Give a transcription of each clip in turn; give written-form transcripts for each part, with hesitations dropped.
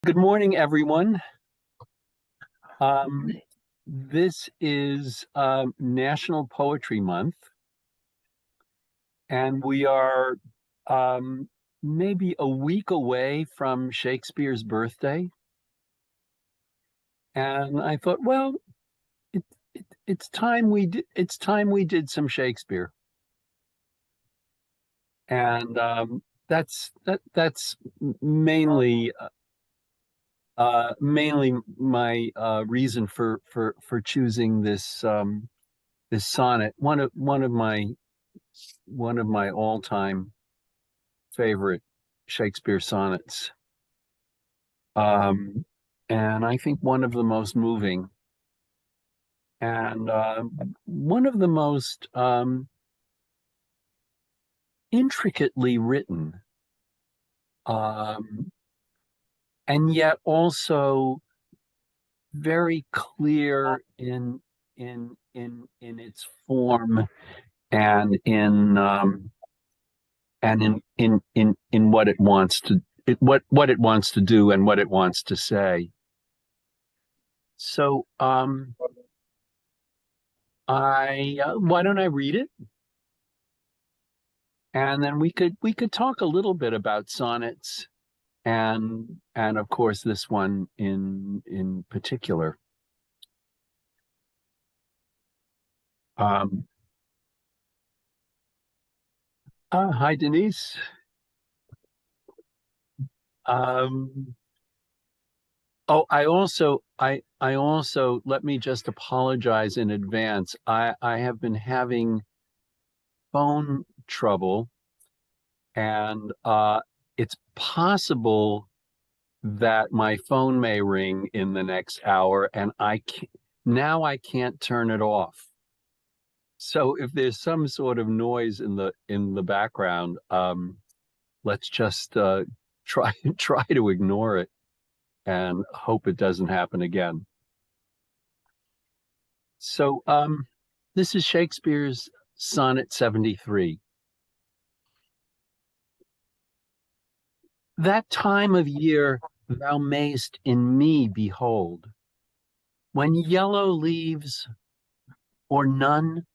Good morning, everyone. Um, this is National Poetry Month, and we are um, maybe a week away from Shakespeare's birthday. And I thought, well, it's time we did some Shakespeare, and that's mainly mainly my reason for choosing this sonnet, one of my all-time favorite Shakespeare sonnets. Um, and I think one of the most moving and one of the most intricately written, um, and yet also very clear in its form and in what it wants to what it wants to do and what it wants to say. So I why don't I read it, and then we could talk a little bit about sonnets and of course this one in particular. Um, Hi Denise. Um, oh, I also let me just apologize in advance. I have been having phone trouble, and it's possible that my phone may ring in the next hour, and I can't turn it off. So if there's some sort of noise in the background, let's just try try to ignore it and hope it doesn't happen again. So this is Shakespeare's Sonnet 73. That time of year thou mayst in me behold, when yellow leaves, or none,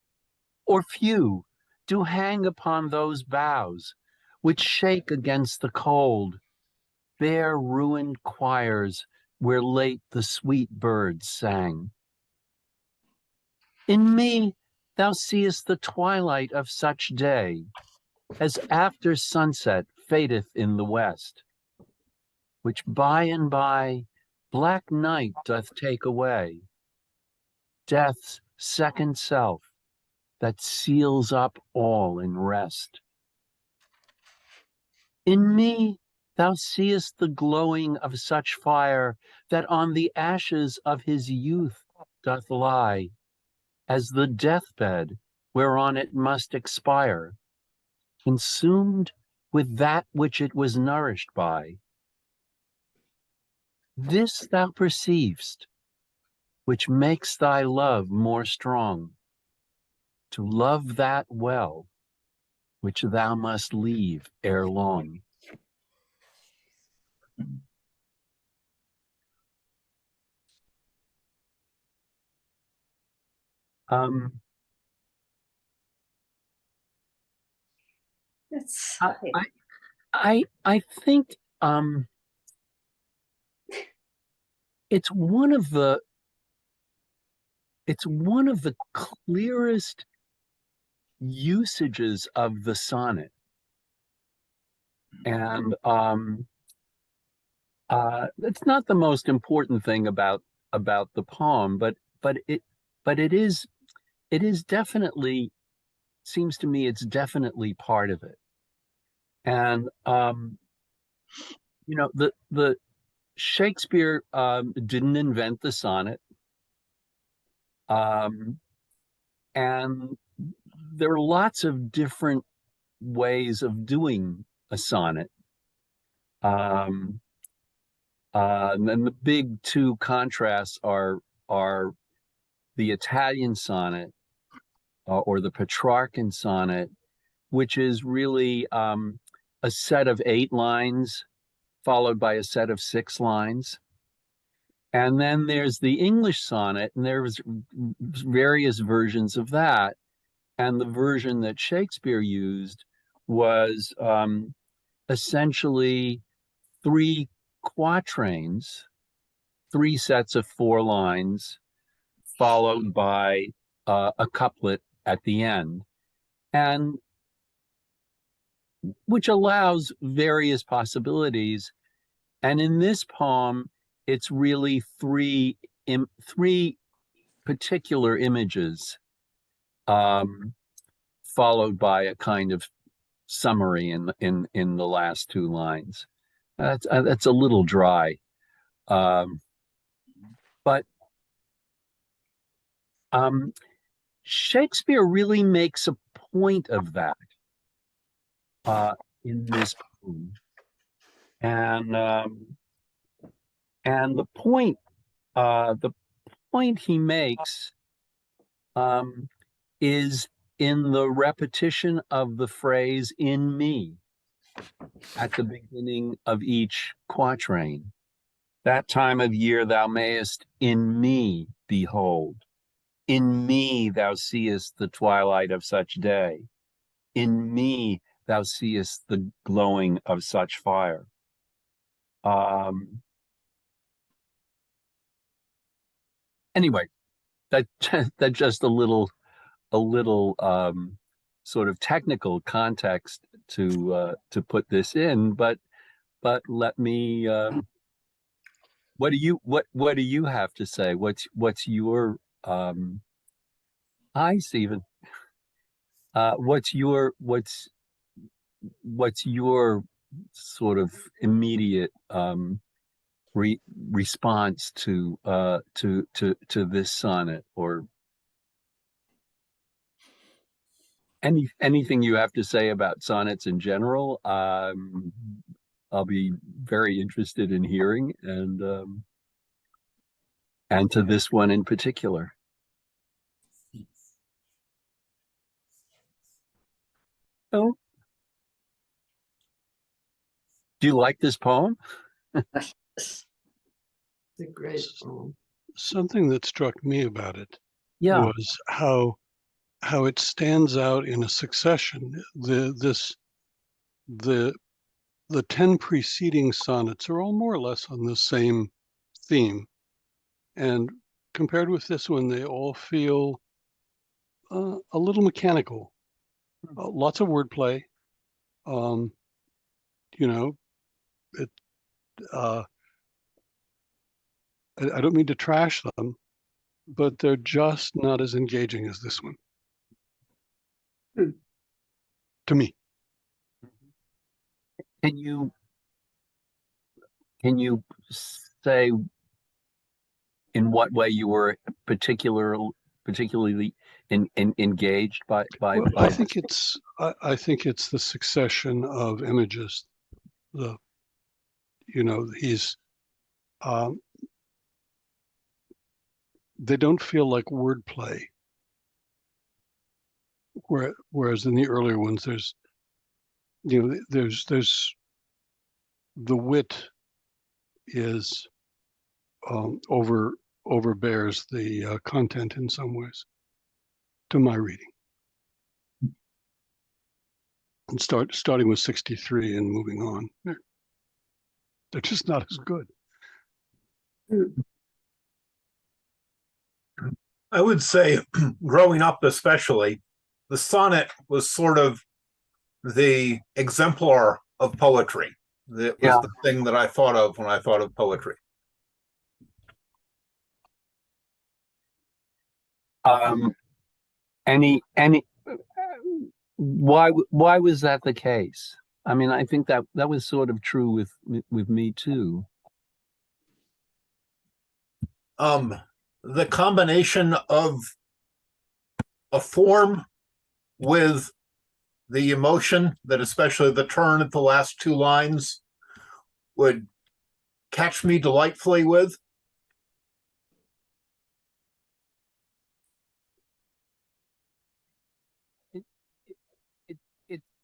or few, do hang upon those boughs, which shake against the cold, bare ruined choirs where late the sweet birds sang. In me thou seest the twilight of such day, as after sunset fadeth in the west, which by and by black night doth take away, death's second self that seals up all in rest. In me thou seest the glowing of such fire that on the ashes of his youth doth lie, as the deathbed whereon it must expire, consumed with that which it was nourished by. This thou perceivest, which makes thy love more strong, to love that well which thou must leave ere long. Um, That's I, I think it's one of the it's one of the clearest usages of the sonnet, and it's not the most important thing about the poem, but it is definitely, seems to me it's definitely part of it. And the Shakespeare didn't invent the sonnet, um, and there are lots of different ways of doing a sonnet. Um, and then the big two contrasts are the Italian sonnet or the Petrarchan sonnet, which is really a set of 8 lines followed by a set of 6 lines. And then there's the English sonnet, and there's various versions of that. And the version that Shakespeare used was essentially 3 quatrains, 3 sets of 4 lines, followed by a couplet at the end, and which allows various possibilities. And in this poem, it's really three particular images, followed by a kind of summary in the last 2 lines. That's a little dry, but Shakespeare really makes a point of that in this poem, and the point he makes is in the repetition of the phrase "in me" at the beginning of each quatrain. That time of year thou mayest in me behold. In me thou seest the twilight of such day. In me thou seest the glowing of such fire. Anyway, that just a little sort of technical context to put this in, but let me. What do you have to say? What's your hi, Stephen? What's your sort of immediate response to this sonnet, or anything you have to say about sonnets in general? I'll be very interested in hearing, and to this one in particular. Oh, do you like this poem? It's a great poem. Something that struck me about it Yeah. was how it stands out in a succession. The 10 preceding sonnets are all more or less on the same theme, and compared with this one, they all feel a little mechanical. Lots of wordplay. You know, it. I don't mean to trash them, but they're just not as engaging as this one. To me. Can you say in what way you were particularly engaged by Well, I think it's the succession of images. He's they don't feel like wordplay. Whereas in the earlier ones, there's the wit is overbears the content in some ways, to my reading. And starting with 63 and moving on, they're just not as good. I would say, growing up especially, the sonnet was sort of the exemplar of poetry. It was the thing that I thought of when I thought of poetry. Why was that the case? I mean, I think that was sort of true with me too. The combination of a form with the emotion, that especially the turn at the last 2 lines would catch me delightfully with.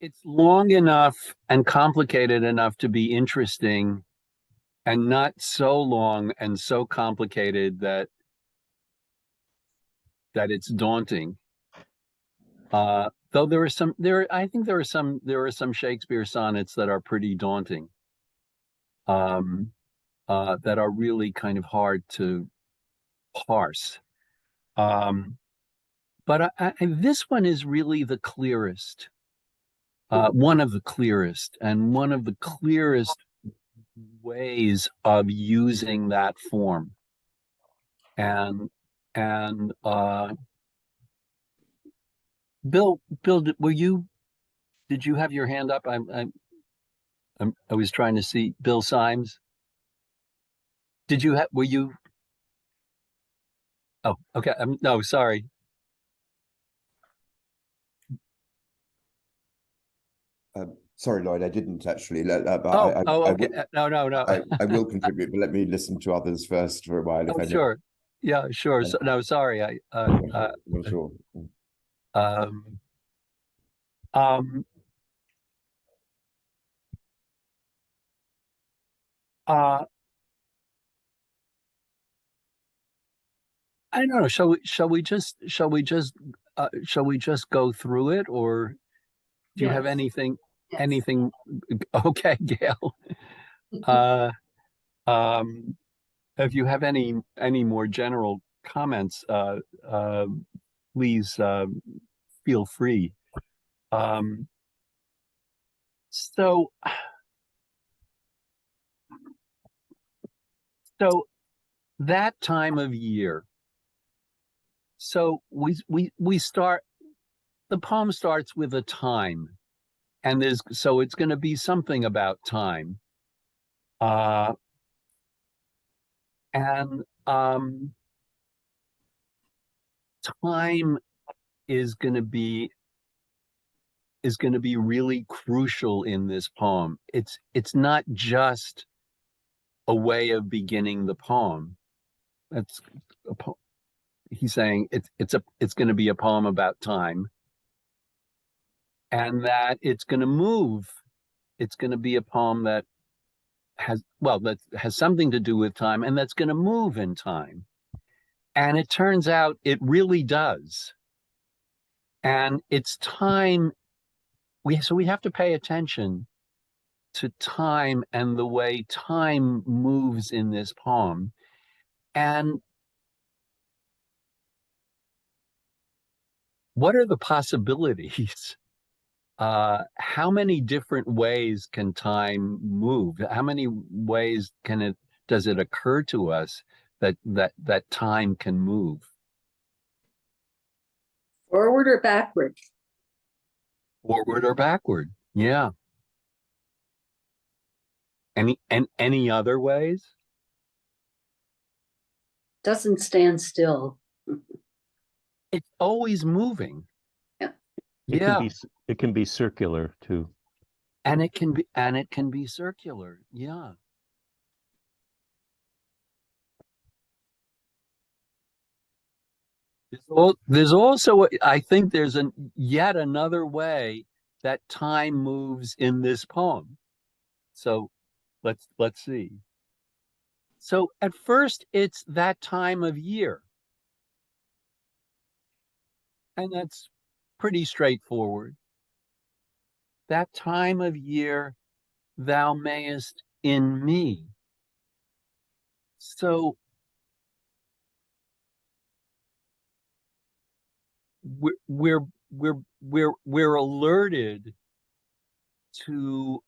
It's long enough and complicated enough to be interesting, and not so long and so complicated that it's daunting. Though I think there are some Shakespeare sonnets that are pretty daunting. That are really kind of hard to parse. But this one is really the clearest, one of the clearest, and one of the clearest ways of using that form. And Bill, did you have your hand up? I was trying to see Bill Symes. Were you? Oh, okay. No, sorry. Sorry, Lloyd, I didn't actually. But Okay. No. I will contribute, but let me listen to others first for a while. If I may. Sure. Yeah, sure. So, no, sorry. I'm sure. Um, uh, I don't know. Shall we just go through it, or do you have Yes. anything? Yes. Anything? Okay, Gail. If you have any more general comments, please feel free. So that time of year. So we start. The poem starts with a time, and so it's going to be something about time. And time is going to be really crucial in this poem. It's not just a way of beginning the poem. He's saying it's going to be a poem about time, and that it's going to move. It's going to be a poem that has something to do with time, and that's going to move in time. And it turns out it really does. And it's time. We have to pay attention to time and the way time moves in this poem. And what are the possibilities? How many different ways can time move? How many ways does it occur to us that time can move? Forward or backward? Forward or backward? Yeah. Any other ways? Doesn't stand still. It's always moving. Yeah. It can be circular too. And it can be circular. Yeah. There's also, I think there's yet another way that time moves in this poem. So let's see. So at first it's that time of year. And that's pretty straightforward. That time of year thou mayest in me. So we're alerted to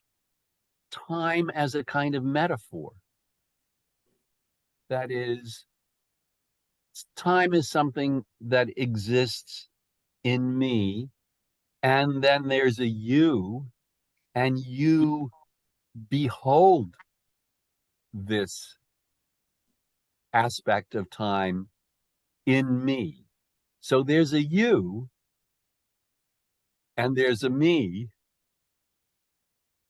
time as a kind of metaphor. That is, time is something that exists in me, and then there's a you, and you behold this aspect of time in me. So there's a you, and there's a me,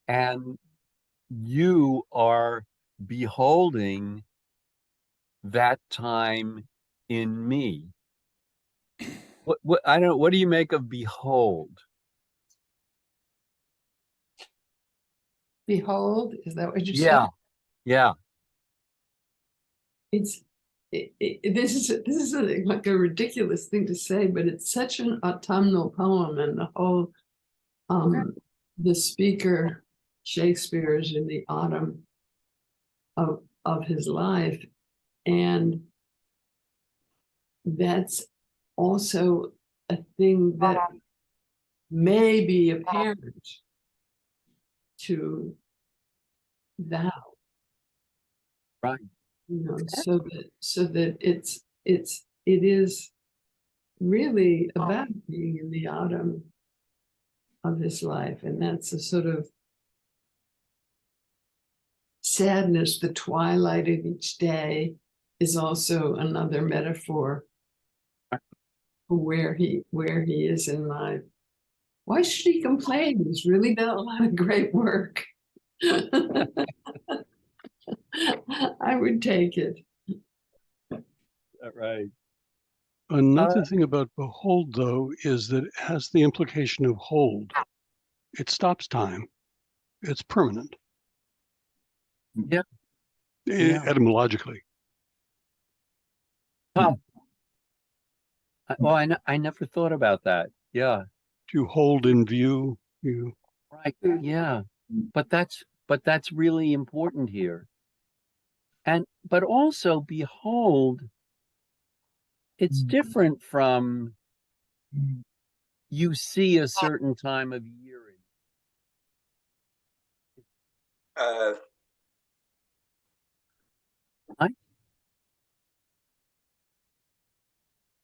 and you are beholding that time in me. I don't know, what do you make of behold? Behold, is that what you Yeah. said? Yeah. this is like a ridiculous thing to say, but it's such an autumnal poem, and the whole the speaker Shakespeare is in the autumn of his life, and that's also a thing that may be apparent to thou. Right. You know, so that it is really about being in the autumn of his life, and that's a sort of sadness. The twilight of each day is also another metaphor for where he is in life. Why should he complain? He's really done a lot of great work. I would take it. Right. Another thing about behold, though, is that it has the implication of hold. It stops time. It's permanent. Yeah. Yeah. Etymologically. Oh, I never thought about that. Yeah. To hold in view, you. Right. Yeah. But that's really important here. But also behold, it's different from you see a certain time of year.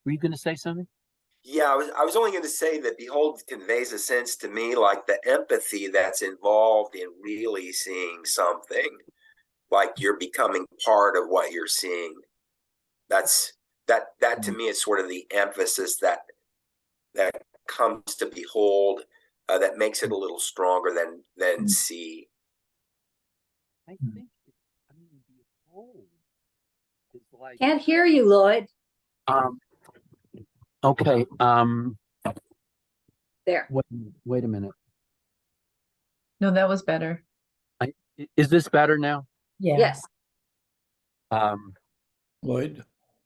Were you going to say something? Yeah, I was only going to say that behold conveys a sense to me like the empathy that's involved in really seeing something, like you're becoming part of what you're seeing. That to me is sort of the emphasis that comes to behold, that makes it a little stronger than see. I think behold is like Can't hear you, Lloyd. Okay. There. Wait a minute. No, that was better. Is this better now? Yeah. Yes. Lloyd,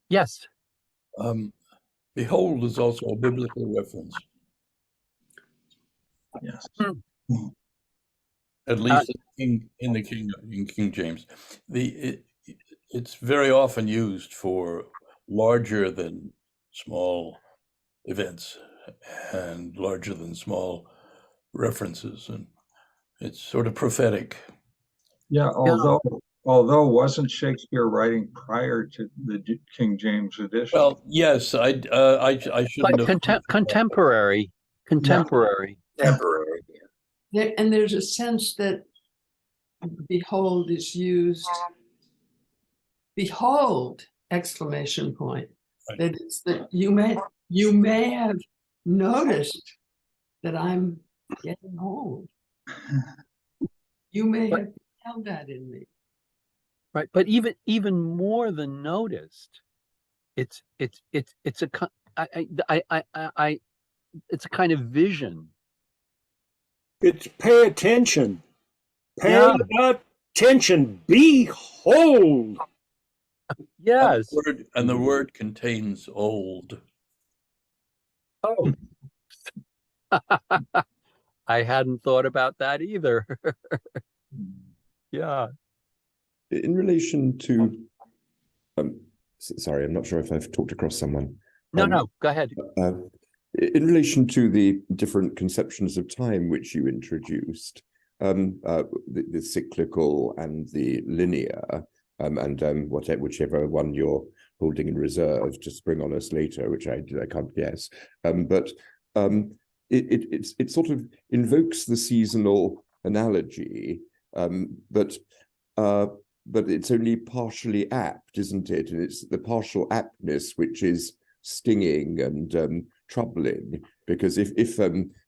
Yes. behold is also a biblical reference. Yes. At least in King James. It's very often used for larger than small events and larger than small references, and it's sort of prophetic. Yeah, although wasn't Shakespeare writing prior to the King James edition? Well, yes, I shouldn't have. Contemporary. Temporary. And there's a sense that behold is used, behold, exclamation point. Right. That it's that you may have noticed that I'm getting old. You may have held that in me. Right. But even more than noticed, it's a it's a kind of vision. It's pay attention. Pay attention. Behold. Yes. And the word contains old. Oh. I hadn't thought about that either. Yeah. In relation to, sorry, I'm not sure if I've talked across someone. No, go ahead. In relation to the different conceptions of time which you introduced, the cyclical and the linear, and whichever one you're holding in reserve to spring on us later, which I can't guess, but it sort of invokes the seasonal analogy, but it's only partially apt, isn't it? And it's the partial aptness which is stinging and troubling, because if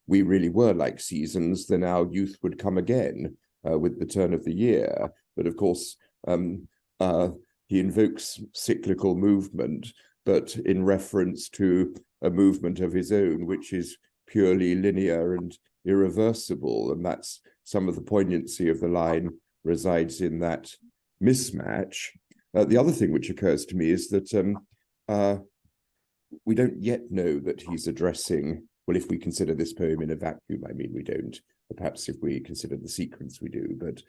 we really were like seasons, then our youth would come again with the turn of the year. But of course, he invokes cyclical movement, but in reference to a movement of his own, which is purely linear and irreversible. And that's some of the poignancy of the line resides in that mismatch. The other thing which occurs to me is that we don't yet know that he's addressing, well, if we consider this poem in a vacuum, I mean, we don't. Perhaps if we consider the sequence, we do. But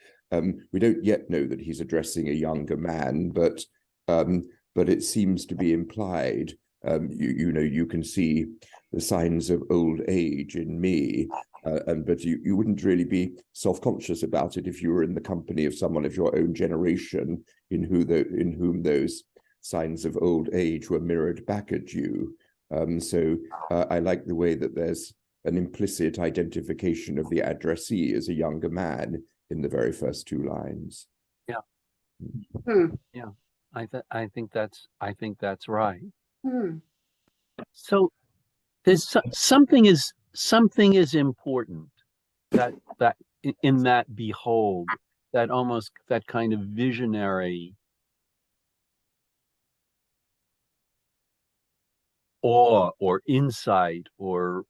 we don't yet know that he's addressing a younger man, but it seems to be implied. You know, you can see the signs of old age in me, but you wouldn't really be self-conscious about it if you were in the company of someone of your own generation in whom those signs of old age were mirrored back at you. So I like the way that there's an implicit identification of the addressee as a younger man in the very first two lines. Yeah. Hmm. Yeah. I think that's right. Hmm. So there's something is important that in that behold, that almost that kind of visionary awe or insight or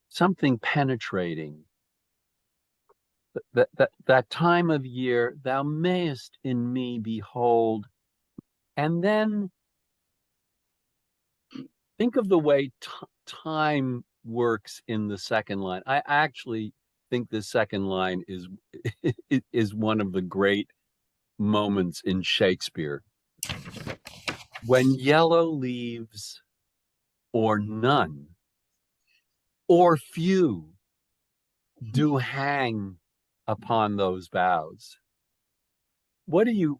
something penetrating. That time of year, thou mayest in me behold, and then think of the way time works in the second line. I actually think the second line is one of the great moments in Shakespeare. When yellow leaves, or none, or few, do hang upon those boughs. What do you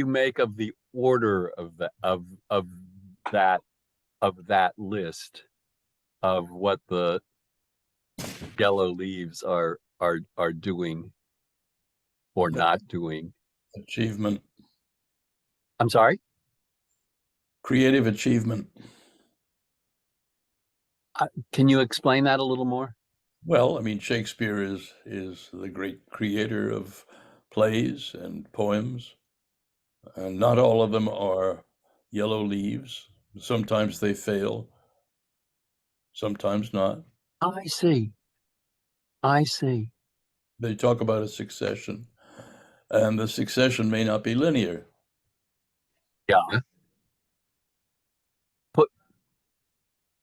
make of the order of that list of what the yellow leaves are doing or not doing? Achievement. I'm sorry? Creative achievement. Can you explain that a little more? Well, I mean, Shakespeare is the great creator of plays and poems, and not all of them are yellow leaves. Sometimes they fail, sometimes not. I see. They talk about a succession, and the succession may not be linear. Yeah.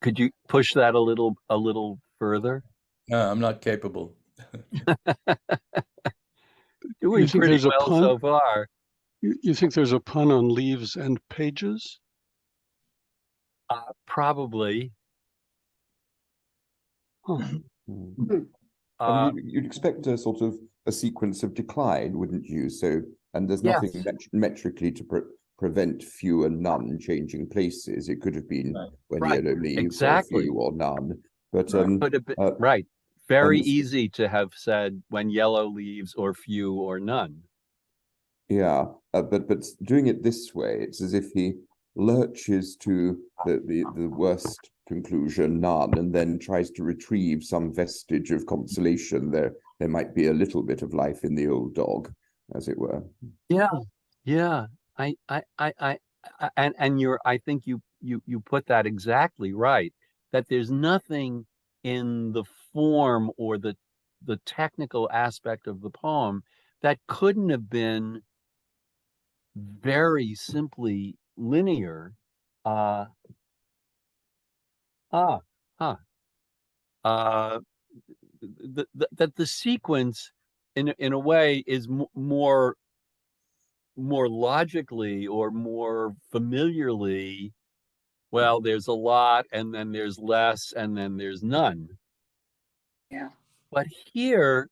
Could you push that a little further? I'm not capable. Doing think pretty there's a well pun? so far. You think there's a pun on leaves and pages? Probably. Huh. You'd expect a sort of a sequence of decline, wouldn't you? So, and there's Yes. nothing metrically to prevent few and none changing places. It could have been when Right. yellow leaves Exactly. or few or none. But Could have been, right. Very and- easy to have said when yellow leaves or few or none. Yeah, but doing it this way, it's as if he lurches to the worst conclusion, none, and then tries to retrieve some vestige of consolation. There might be a little bit of life in the old dog, as it were. Yeah. I think you put that exactly right. That there's nothing in the form or the technical aspect of the poem that couldn't have been very simply linear. That the sequence in a way is more logically or more familiarly, well, there's a lot and then there's less and then there's none. Yeah. But here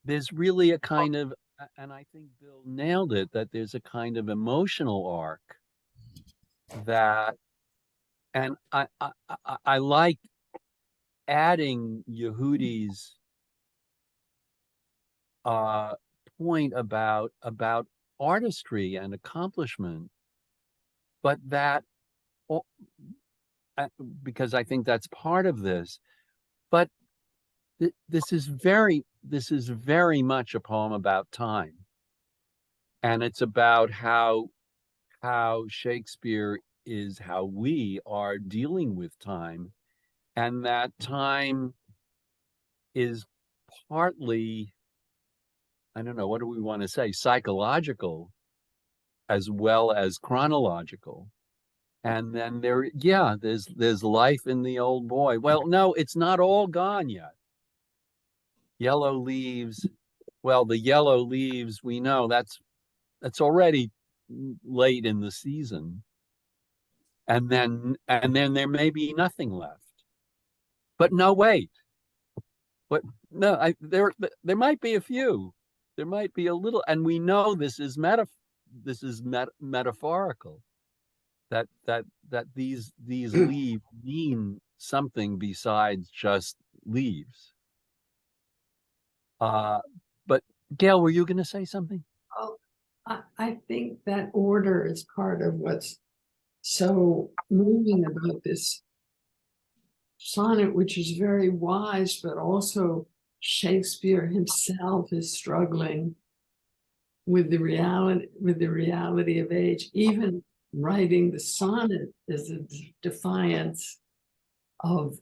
there's really a kind of, and I think Bill nailed it, that there's a kind of emotional arc that, and I like adding Yehudi's point about artistry and accomplishment, but that because I think that's part of this, but this is very much a poem about time, and it's about how Shakespeare is how we are dealing with time, and that time is partly I don't know, what do we want to say, psychological as well as chronological. And then there's life in the old boy. Well, no, it's not all gone yet. Yellow leaves. Well, the yellow leaves, we know that's already late in the season. And then there may be nothing left. But no, wait. But no, there might be a few. There might be a little, and we know this is metaphorical. That these leaves mean something besides just leaves. But Gail, were you going to say something? Oh, I think that order is part of what's so moving about this sonnet, which is very wise, but also Shakespeare himself is struggling with the reality of age. Even writing the sonnet is a defiance of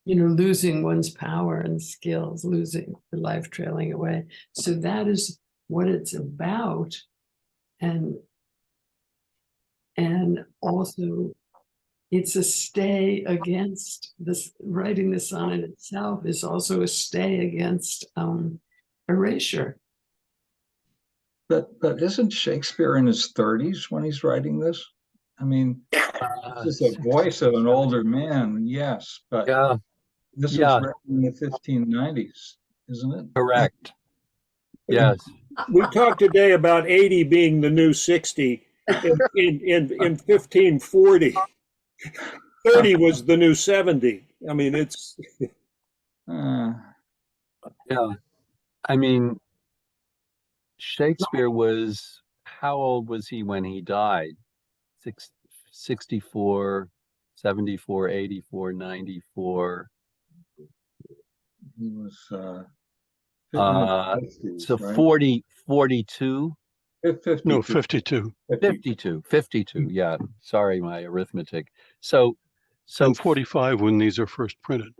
losing one's power and skills, losing the life trailing away. So that is what it's about. And also it's a stay against this. Writing the sonnet itself is also a stay against erasure. But isn't Shakespeare in his 30s when he's writing this? I mean, this is the voice of an older man, yes, but this was written in the 1590s, isn't it? Correct. Yes. We talked today about 80 being the new 60 in 1540. 30 was the new 70. I mean, it's yeah. I mean, Shakespeare was, how old was he when he died? 64, 74, 84, 94. He was so right? 40, 42? 52. No, 52. 52, yeah. Sorry, my arithmetic. So And 45 when these are first printed.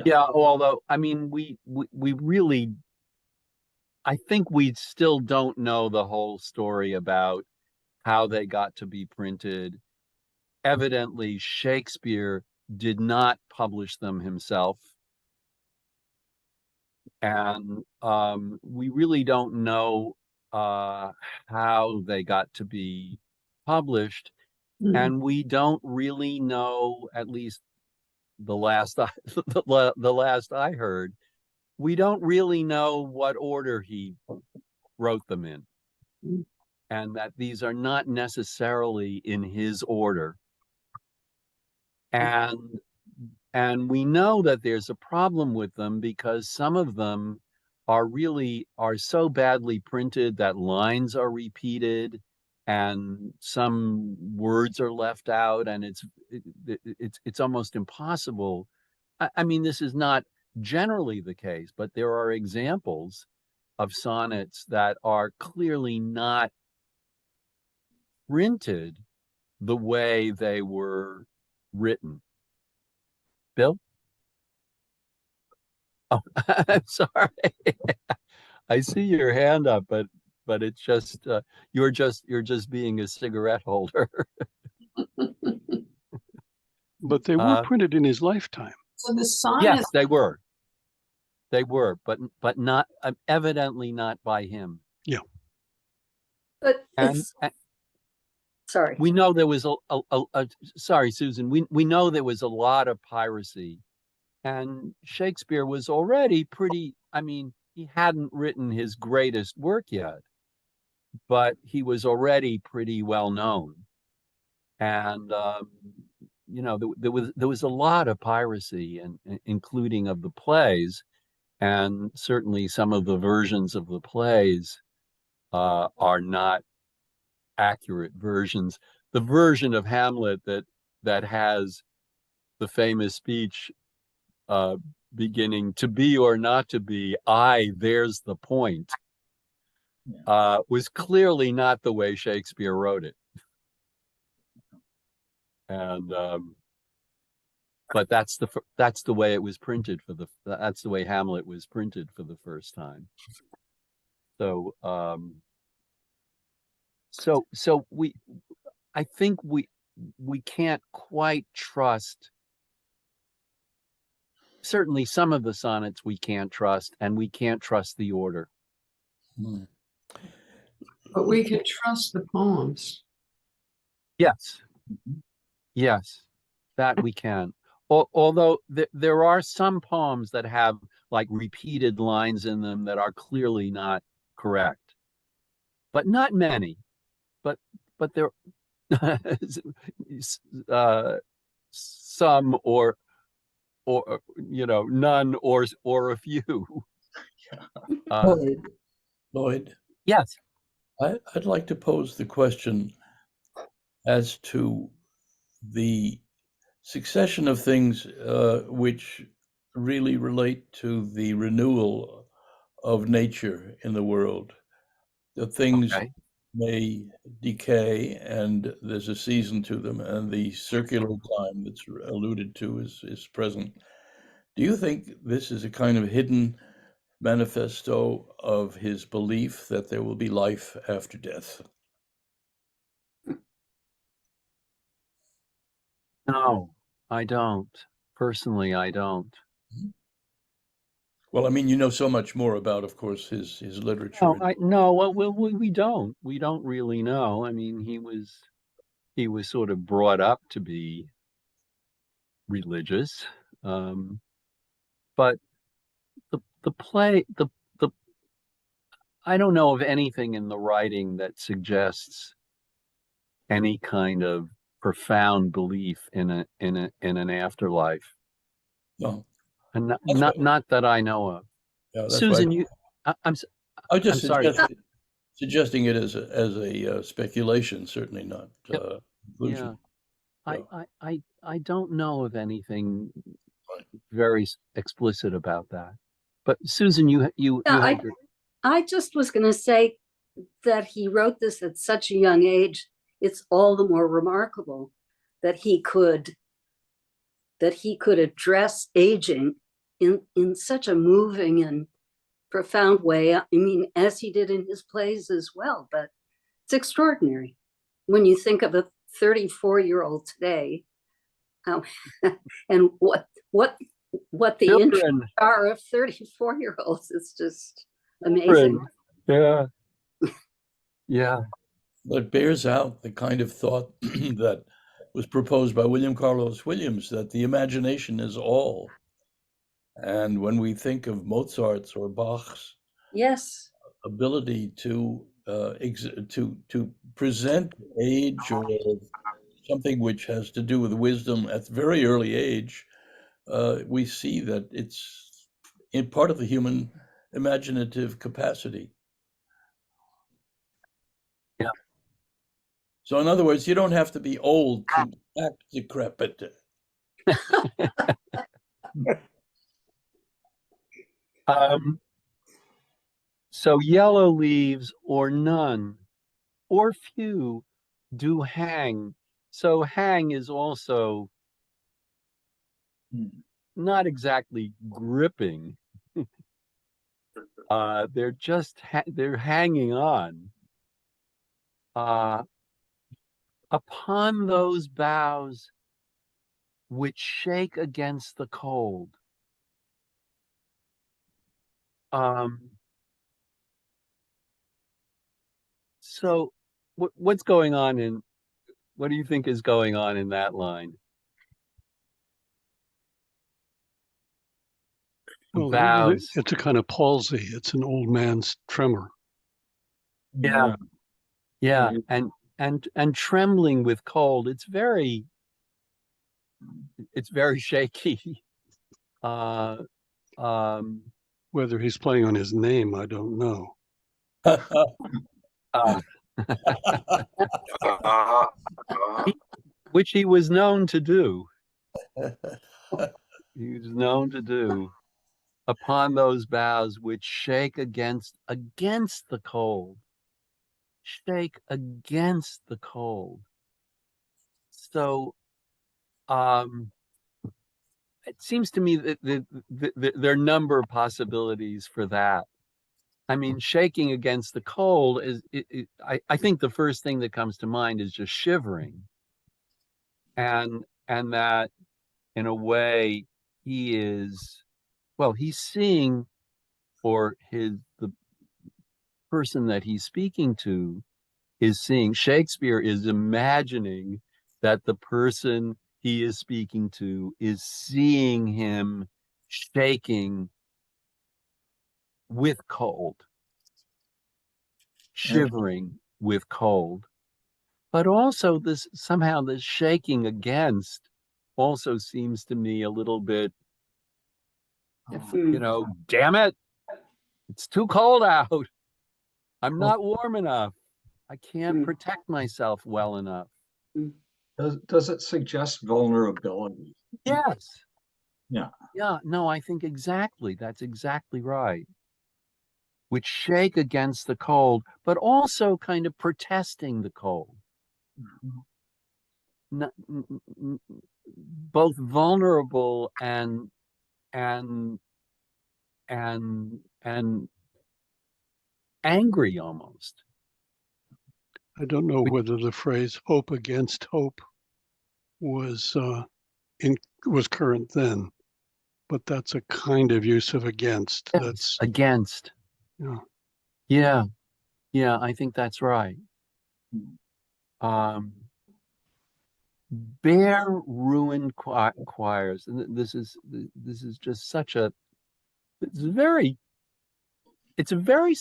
yeah, although, I mean, we really, I think we still don't know the whole story about how they got to be printed. Evidently, Shakespeare did not publish them himself. And we really don't know how they got to be published. And we don't really know, at least the last the last I heard, we don't really know what order he wrote them in. And that these are not necessarily in his order. And we know that there's a problem with them because some of them are so badly printed that lines are repeated and some words are left out, and it's almost impossible. I mean, this is not generally the case, but there are examples of sonnets that are clearly not printed the way they were written. Bill? Oh, I'm sorry. I see your hand up, but it's just you're just being a cigarette holder. But they were printed in his lifetime. So the sonnet. Yes, they were, but not evidently not by him. Yeah. But sorry. We know there was sorry, Susan. We know there was a lot of piracy, and Shakespeare was already pretty. I mean, he hadn't written his greatest work yet, but he was already pretty well known, and there was a lot of piracy, and including of the plays, and certainly some of the versions of the plays are not accurate versions. The version of Hamlet that has the famous speech beginning, "To be or not to be, there's the point," was clearly not the way Shakespeare wrote it. And but that's the way it was printed that's the way Hamlet was printed for the first time. So I think we can't quite trust. Certainly some of the sonnets we can't trust, and we can't trust the order. But we can trust the poems. Yes. Yes, that we can. Although there are some poems that have like repeated lines in them that are clearly not correct, but not many. But there some or none or a few. Lloyd. Yes. I'd like to pose the question as to the succession of things which really relate to the renewal of nature in the world. The things may decay and there's a season to them, and the circular time that's alluded to is present. Do you think this is a kind of hidden manifesto of his belief that there will be life after death? No, I don't. Personally, I don't. Well, I mean, you know so much more about, of course, his literature. Well, we don't. We don't really know. I mean, he was sort of brought up to be religious, but the play, I don't know of anything in the writing that suggests any kind of profound belief in an afterlife. No, and not that I know of. Yeah, Susan, I'm just sorry. Suggesting it as a speculation, certainly not conclusion. Yeah, I don't know of anything very explicit about that. But Susan, I just was going to say that he wrote this at such a young age. It's all the more remarkable that he could address aging in such a moving and profound way. I mean, as he did in his plays as well. But it's extraordinary when you think of a 34-year-old today, and what the interests are of 34-year-olds. It's just amazing. Yeah. Yeah. But it bears out the kind of thought that was proposed by William Carlos Williams, that the imagination is all. And when we think of Mozart's or Bach's ability to present age or something which has to do with wisdom at very early age, we see that it's in part of the human imaginative capacity. Yeah. So in other words, you don't have to be old to act decrepit. So yellow leaves or none or few do hang. So hang is also not exactly gripping. They're just they're hanging on. Upon those boughs which shake against the cold. So what's going on what do you think is going on in that line? Well, it's a kind of palsy. It's an old man's tremor. Yeah. And trembling with cold. It's very shaky. Whether he's playing on his name, I don't know. Which he was known to do. He was known to do. Upon those boughs which shake against the cold. Shake against the cold. So it seems to me that there are a number of possibilities for that. I mean, shaking against the cold is, I think the first thing that comes to mind is just shivering. And that in a way he is, well, he's seeing, or the person that he's speaking to is seeing, Shakespeare is imagining that the person he is speaking to is seeing him shaking with cold, shivering with cold. But also this shaking against also seems to me a little bit, damn it, it's too cold out. I'm not warm enough. I can't protect myself well enough. Does it suggest vulnerability? Yes. Yeah. Yeah, no, I think exactly. That's exactly right. Which shake against the cold, but also kind of protesting the cold. Both vulnerable and angry almost. I don't know whether the phrase "hope against hope" was current then, but that's a kind of use of against. Yes, that's against. Yeah, I think that's right. Bare ruined choirs, and this is just such a, it's a very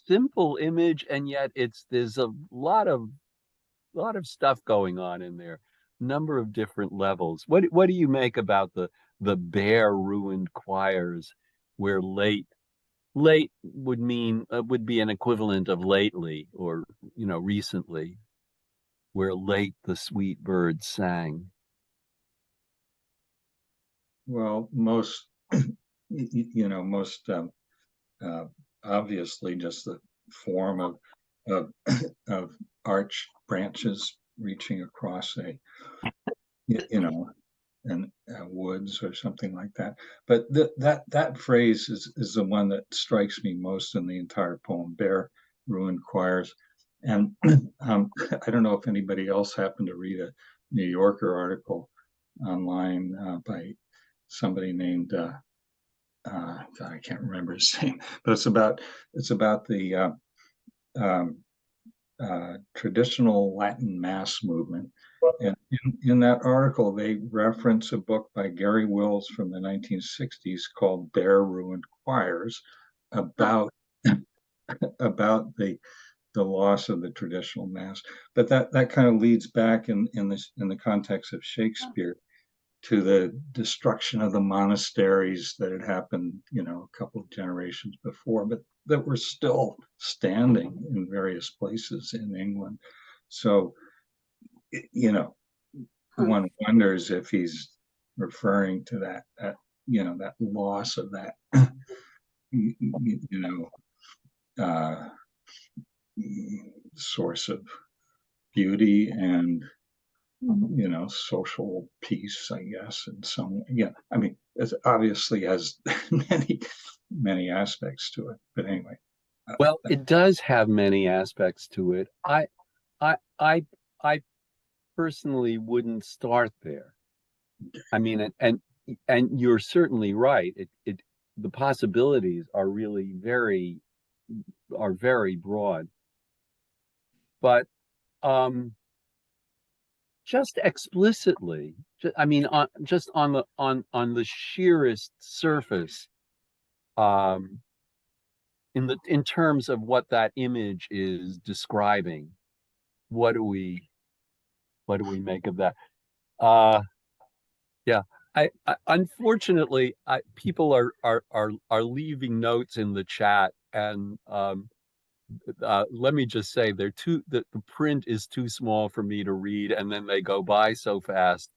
simple image, and yet there's a lot of stuff going on in there, number of different levels. What do you make about the bare ruined choirs, where late would mean would be an equivalent of lately, or recently, where late the sweet birds sang? Well, most most obviously just the form of of arch branches reaching across and woods or something like that. But that phrase is the one that strikes me most in the entire poem, bare ruined choirs. And I don't know if anybody else happened to read a New Yorker article online by somebody named God, I can't remember his name, but it's about the traditional Latin Mass movement. And in that article, they reference a book by Gary Wills from the 1960s called "Bare Ruined Choirs," about the loss of the traditional Mass. But that kind of leads back in the context of Shakespeare to the destruction of the monasteries that had happened, a couple of generations before, but that were still standing in various places in England. So, one wonders if he's referring to that that loss of that, source of beauty and social peace, I guess, in some. I mean, it obviously has many aspects to it, but anyway. Well, it does have many aspects to it. I personally wouldn't start there. I mean, and you're certainly right. The possibilities are really very broad. But just explicitly, I mean, just on the sheerest surface, in terms of what that image is describing, what do we make of that? Yeah, I unfortunately, people are leaving notes in the chat, and let me just say the print is too small for me to read, and then they go by so fast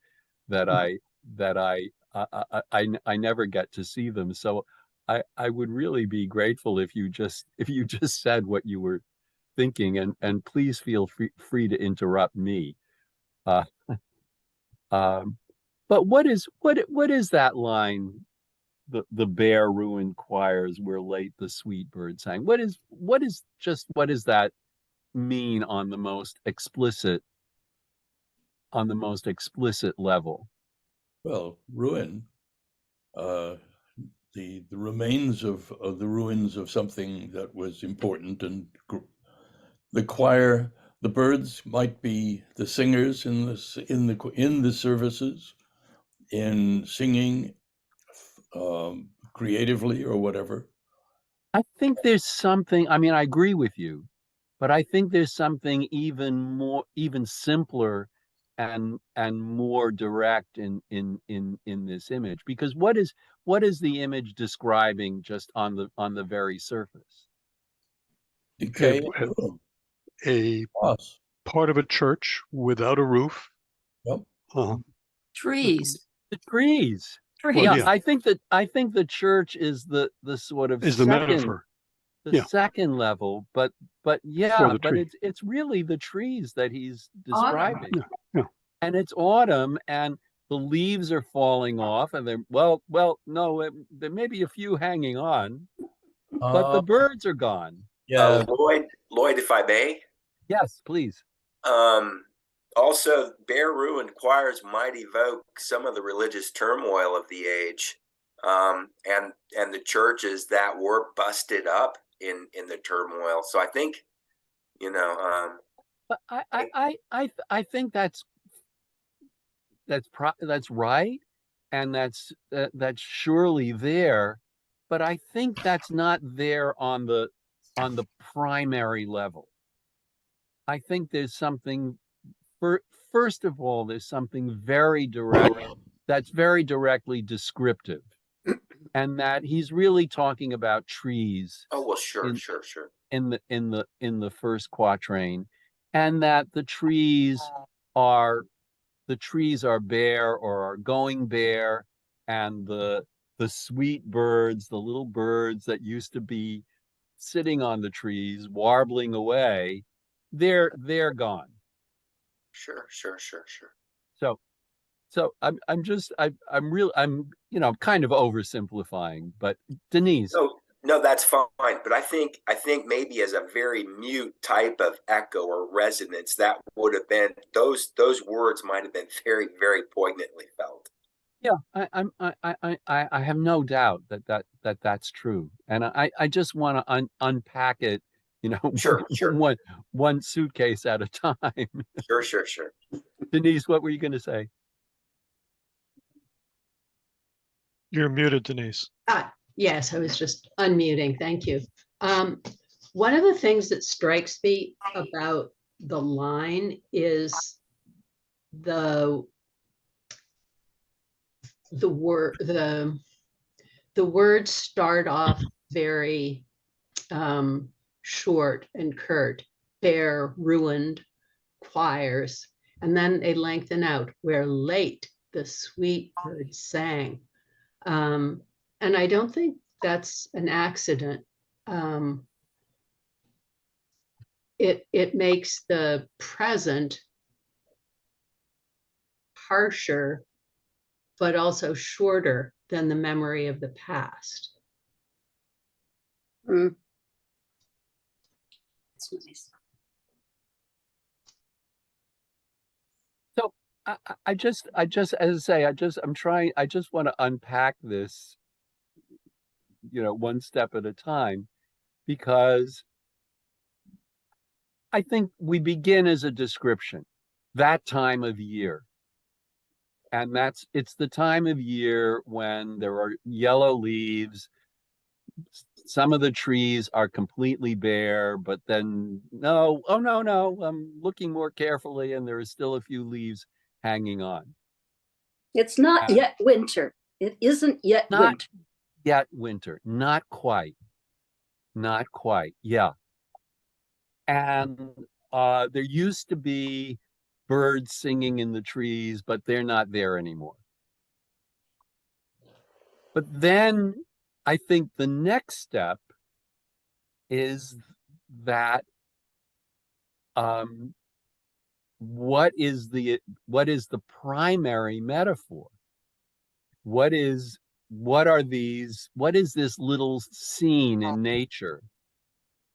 that I never get to see them. So I would really be grateful if you just said what you were thinking, and please feel free to interrupt me. But what is that line? The bare ruined choirs where late the sweet bird sang. What does that mean on the most explicit level? Well, ruin, the remains of the ruins of something that was important, and the choir, the birds might be the singers in the services, in singing creatively or whatever. I think there's something, I mean, I agree with you, but I think there's something even simpler and more direct in this image, because what is the image describing just on the very surface? Decay. A part of a church without a roof. Yep. Trees. The trees. Well, Yeah, yeah. I think the church is the sort of Is the second, metaphor. the Yeah. second level, but yeah, the but tree. it's really the trees that he's describing. Yeah. And it's autumn, and the leaves are falling off, and they're no, there may be a few hanging on, but the birds are gone. Yeah. Lloyd, if I may. Yes, please. Also, bare ruined choirs might evoke some of the religious turmoil of the age, and the churches that were busted up in the turmoil. So I think, But I think that's right, and that's surely there, but I think that's not there on the primary level. I think there's something, first of all, there's something very direct that's very directly descriptive, and that he's really talking about trees. Oh well, sure. In the first quatrain, and that the trees are bare or are going bare, and the sweet birds, the little birds that used to be sitting on the trees warbling away, they're gone. Sure. So I'm kind of oversimplifying, but Denise. No, that's fine. But I think maybe as a very mute type of echo or resonance, that would have been those words might have been very, very poignantly felt. Yeah, I have no doubt that's true, and I just want to unpack it, Sure. one suitcase at a time. Sure. Denise, what were you going to say? You're muted, Denise. Yes, I was just unmuting. Thank you. One of the things that strikes me about the line is the words start off very short and curt, bare, ruined, choirs, and then they lengthen out, where late the sweet bird sang. And I don't think that's an accident. It makes the present harsher, but also shorter than the memory of the past. That's nice. So I just, as I say, I just want to unpack this, one step at a time, because I think we begin as a description, that time of year. And it's the time of year when there are yellow leaves. Some of the trees are completely bare, but then no, I'm looking more carefully, and there are still a few leaves hanging on. It's not yet winter. It isn't yet winter. Yet winter. Not quite. Yeah. And there used to be birds singing in the trees, but they're not there anymore. But then I think the next step is that what is the primary metaphor? what is what is this little scene in nature?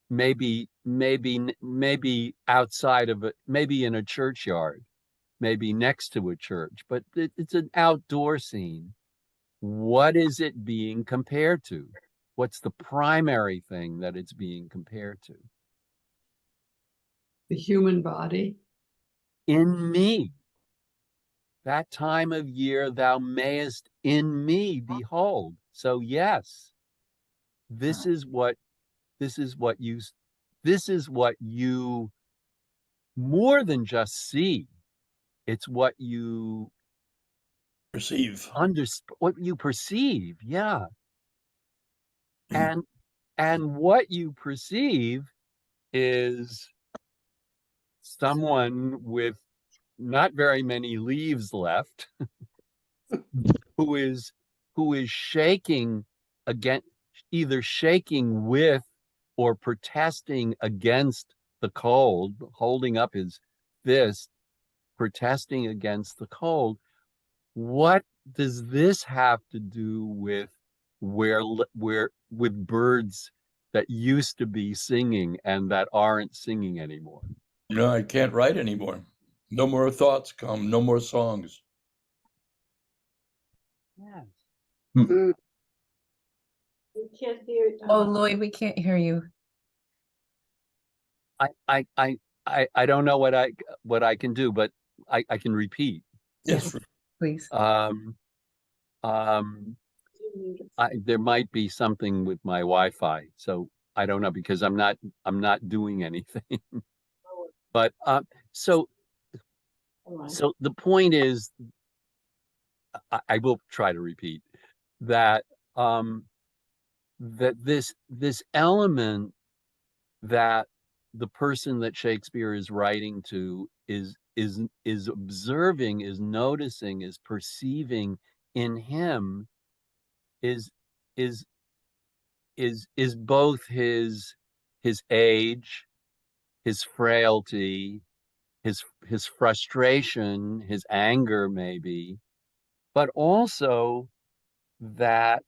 Maybe outside of it, maybe in a churchyard, maybe next to a church, but it's an outdoor scene. What is it being compared to? What's the primary thing that it's being compared to? The human body. In me. That time of year thou mayest in me behold. So yes, this is what you more than just see. It's what you perceive. What you perceive, yeah. And what you perceive is someone with not very many leaves left who is shaking against, either shaking with or protesting against the cold, holding up his fist, protesting against the cold. What does this have to do with with birds that used to be singing and that aren't singing anymore? No, I can't write anymore. No more thoughts come, no more songs. Yes. Mm. We can't hear. Oh, Lloyd, we can't hear you. I don't know what I can do, but I can repeat. Yes, please. There might be something with my Wi-Fi, so I don't know, because I'm not doing anything. But so the point is, I will try to repeat that that this element that the person that Shakespeare is writing to is observing, is noticing, is perceiving in him is both his age, his frailty, his frustration, his anger maybe, but also that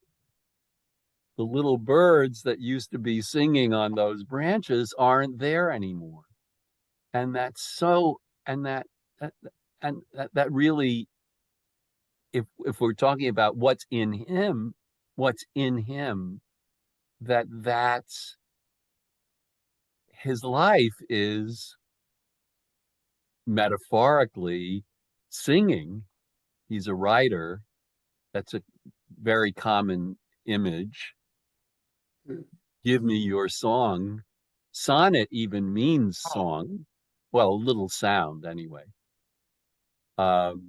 the little birds that used to be singing on those branches aren't there anymore. And that's so, and that really, if we're talking about what's in him, that's his life is metaphorically singing. He's a writer. That's a very common image. Give me your song. Sonnet even means song. Well, a little sound anyway. And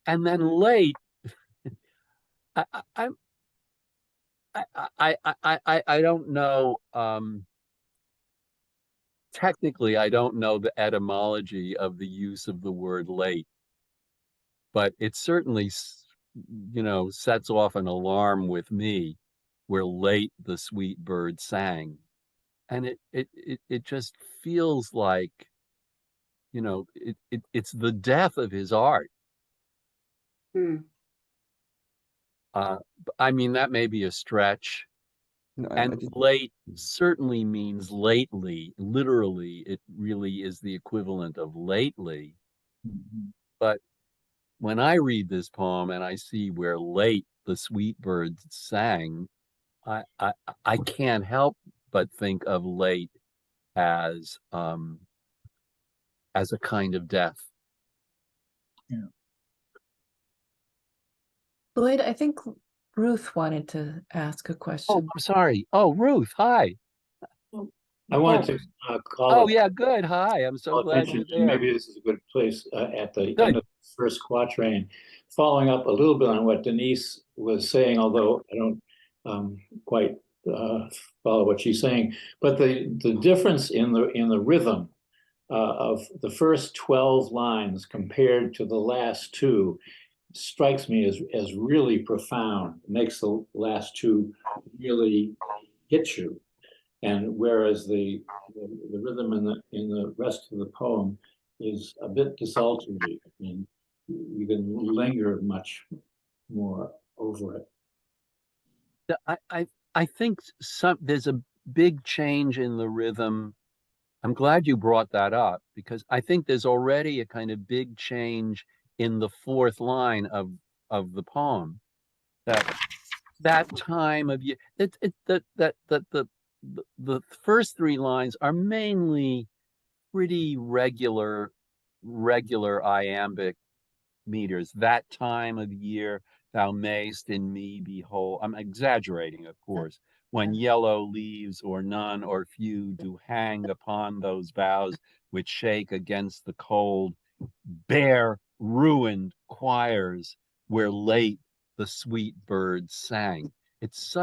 then late, I don't know. Technically, I don't know the etymology of the use of the word late, but it certainly, sets off an alarm with me, where late the sweet bird sang, and it just feels like, it's the death of his art. I mean, that may be a stretch. No, and late certainly means lately. Literally, it really is the equivalent of lately. But when I read this poem and I see where late the sweet birds sang, I can't help but think of late as a kind of death. Yeah. Lloyd, I think Ruth wanted to ask a question. Oh, I'm sorry. Oh, Ruth, hi. I wanted to call. Oh, yeah, good. Hi, I'm so glad you're there. Maybe this is a good place at the end of the first quatrain, following up a little bit on what Denise was saying, although I don't quite follow what she's saying. But the difference in the rhythm of the first 12 lines compared to the last two strikes me as really profound. It makes the last two really hit you. And whereas the rhythm in the rest of the poem is a bit desultory. I mean, you can linger much more over it. I think there's a big change in the rhythm. I'm glad you brought that up because I think there's already a kind of big change in the fourth line of the poem. That time of year, the first three lines are mainly pretty regular iambic meters. That time of year thou mayst in me behold. I'm exaggerating, of course. When yellow leaves or none or few do hang upon those boughs which shake against the cold, bare ruined choirs where late the sweet birds sang. It's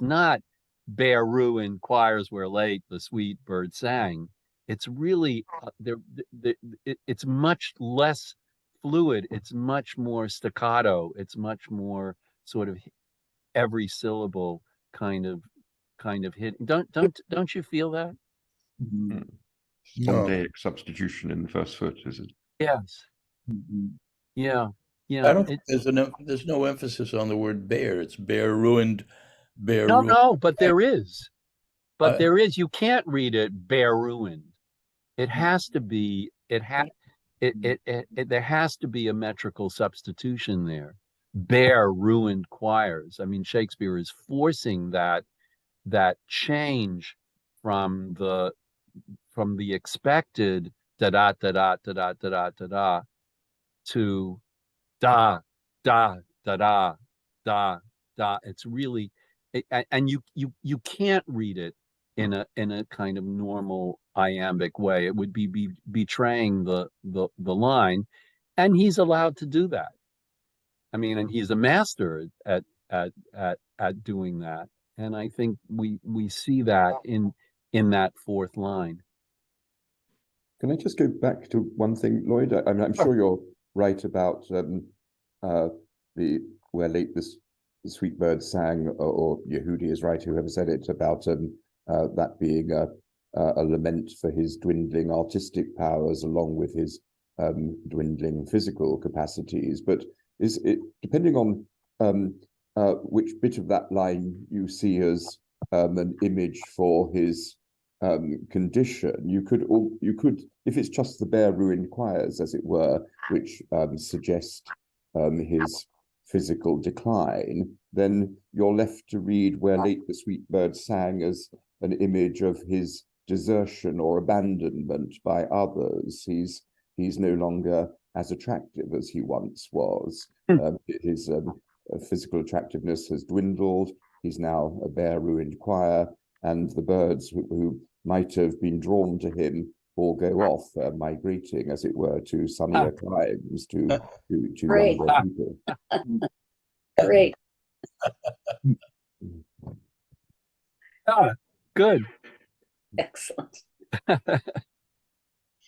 not bare ruined choirs where late the sweet bird sang. It's really it's much less fluid. It's much more staccato. It's much more sort of every syllable kind of hit. Don't you feel that? Spontaneous substitution in the first foot, is it? Yes. Yeah. Yeah. I don't think there's no emphasis on the word bare. It's bare ruined, bare No, ruined. no, but there is. But there is. You can't read it bare ruined. It has to be. There has to be a metrical substitution there. Bare ruined choirs. I mean, Shakespeare is forcing that change from the expected da da da da da da da da da to da da da da da da. It's really, and you can't read it in a kind of normal iambic way. It would be betraying the line, and he's allowed to do that. I mean, and he's a master at doing that. And I think we see that in that fourth line. Can I just go back to one thing, Lloyd? I'm sure you're right about the where late the sweet bird sang, or Yehudi is right, whoever said it, about that being a lament for his dwindling artistic powers along with his dwindling physical capacities. But is it depending on which bit of that line you see as an image for his condition? You could, if it's just the bare ruined choirs, as it were, which suggest his physical decline, then you're left to read where late the sweet bird sang as an image of his desertion or abandonment by others. He's no longer as attractive as he once was. His physical attractiveness has dwindled. He's now a bare ruined choir, and the birds who might have been drawn to him all go off, migrating, as it were, to sunnier climes, to Great. younger people. Great. Good. Excellent.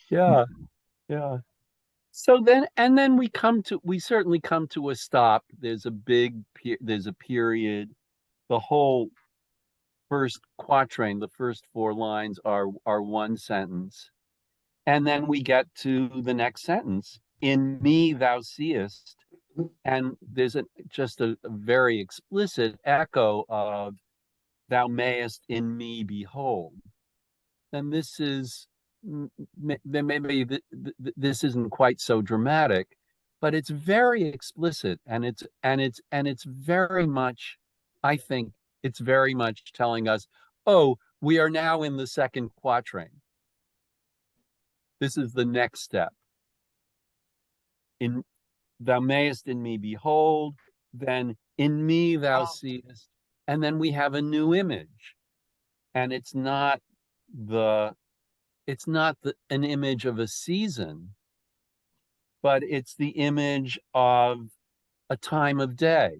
Yeah. So then we certainly come to a stop. There's a period. The whole first quatrain, the first four lines are one sentence. And then we get to the next sentence. In me thou seest. And there's just a very explicit echo of thou mayest in me behold. And this is maybe this isn't quite so dramatic, but it's very explicit, and it's very much, I think it's very much telling us, oh, we are now in the second quatrain. This is the next step. In thou mayest in me behold, then in me thou seest, and then we have a new image, and it's not an image of a season, but it's the image of a time of day.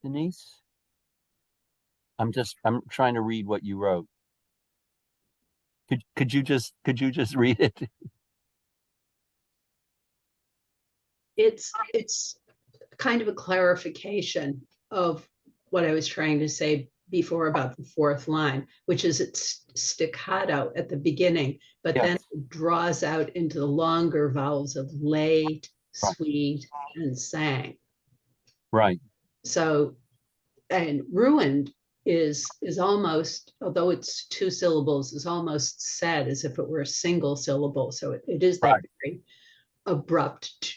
Denise? I'm trying to read what you wrote. Could you just read it? It's kind of a clarification of what I was trying to say before about the fourth line, which is its staccato at the beginning, but then it draws out into the longer vowels of late, sweet, and sang. Right. So, and ruined is almost, although it's two syllables, is almost said as if it were a single syllable. So it is that very abrupt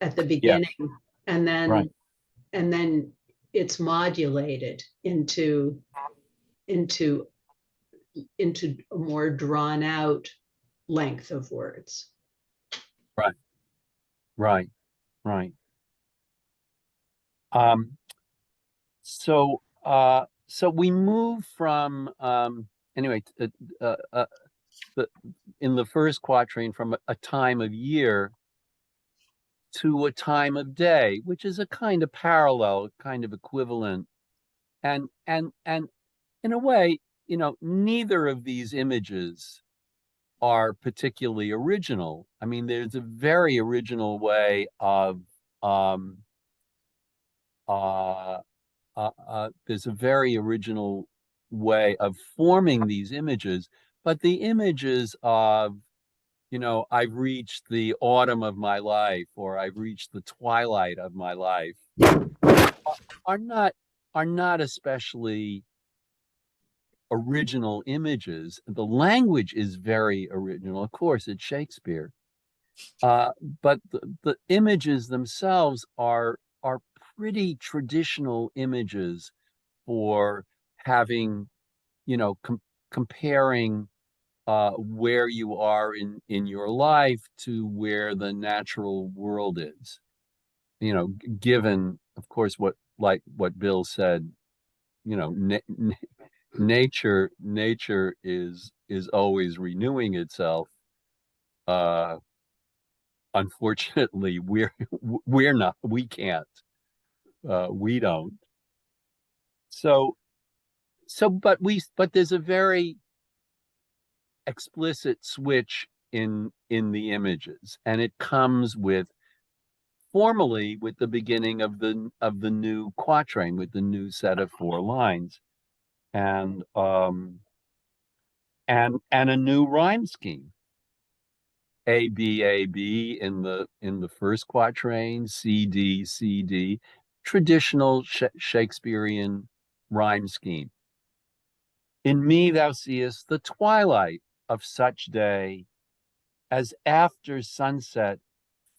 at the beginning, and then it's modulated into a more drawn out length of words. Right. So we move from anyway in the first quatrain from a time of year to a time of day, which is a kind of parallel, kind of equivalent, and in a way, neither of these images are particularly original. I mean, there's a very original way of there's a very original way of forming these images, but the images of, I've reached the autumn of my life, or I've reached the twilight of my life, are not especially original images. The language is very original. Of course, it's Shakespeare. But the images themselves are pretty traditional images for having, comparing where you are in your life to where the natural world is. Given, of course, what Bill said, nature is always renewing itself. Unfortunately, we're not. We can't. We don't. But there's a very explicit switch in the images, and it comes formally with the beginning of the new quatrain, with the new set of 4 lines, and a new rhyme scheme. A B in the first quatrain, C D, traditional Shakespearean rhyme scheme. In me thou seest the twilight of such day as after sunset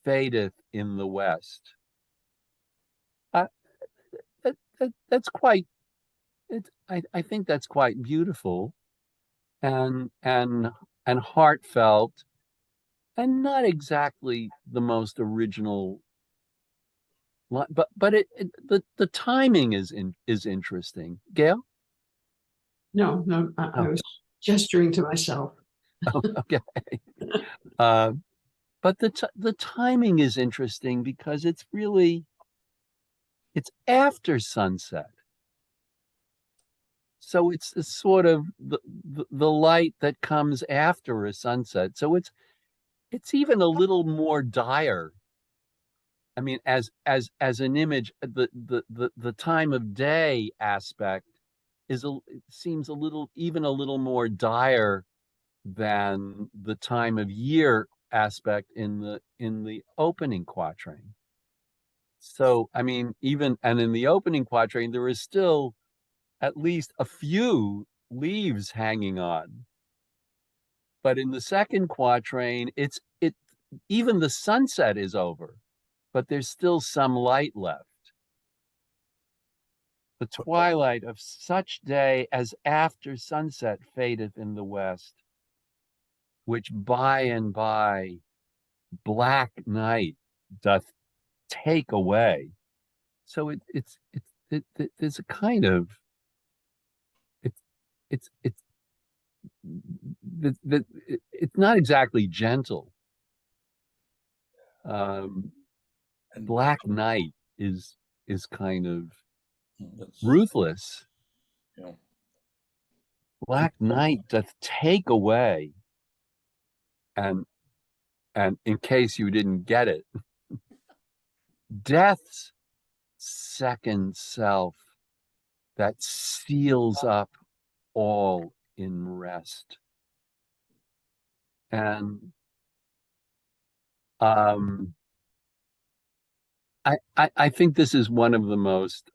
fadeth in the west. That's quite. I think that's quite beautiful, and heartfelt, and not exactly the most original. But the timing is interesting. Gail? No, I was gesturing to myself. Okay. But the timing is interesting because it's after sunset. So it's a sort of the light that comes after a sunset. So it's even a little more dire. I mean, as an image, the time of day aspect seems even a little more dire than the time of year aspect in the opening quatrain. So, I mean, in the opening quatrain, there is still at least a few leaves hanging on. But in the second quatrain, even the sunset is over, but there's still some light left. The twilight of such day as after sunset fadeth in the west, which by and by black night doth take away. So there's a kind of it's not exactly gentle. Black night is kind of ruthless. Yeah. Black night doth take away, and in case you didn't get it, death's second self that seals up all in rest. And I think this is one of the most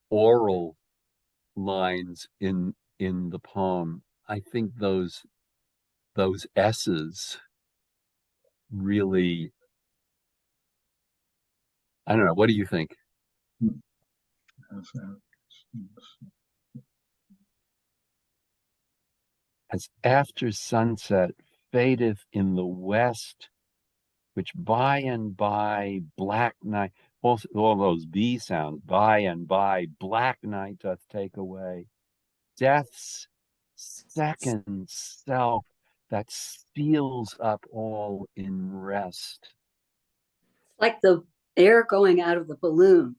oral lines in the poem. I think those S's really, I don't know, what do you think? As after sunset fadeth in the west, which by and by black night, all those B sounds, by and by black night doth take away. Death's second self that seals up all in rest. Like the air going out of the balloon.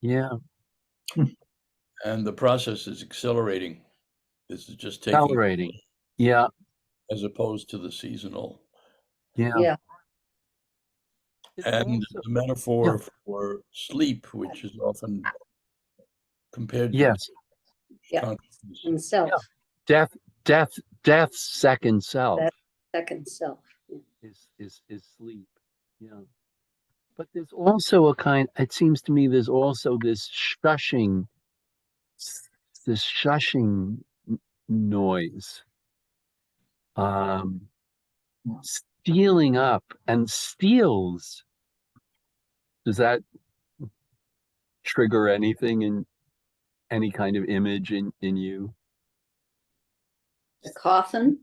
Yeah. And the process is accelerating. This is just taking Accelerating. Yeah. as opposed to the seasonal. Yeah. And the metaphor for sleep, which is often compared to consciousness. And self. Death's second self. That second self is sleep. Yeah. But there's also a kind, it seems to me there's also this shushing noise. Stealing up, and steals. Does that trigger anything in any kind of image in you? The coffin?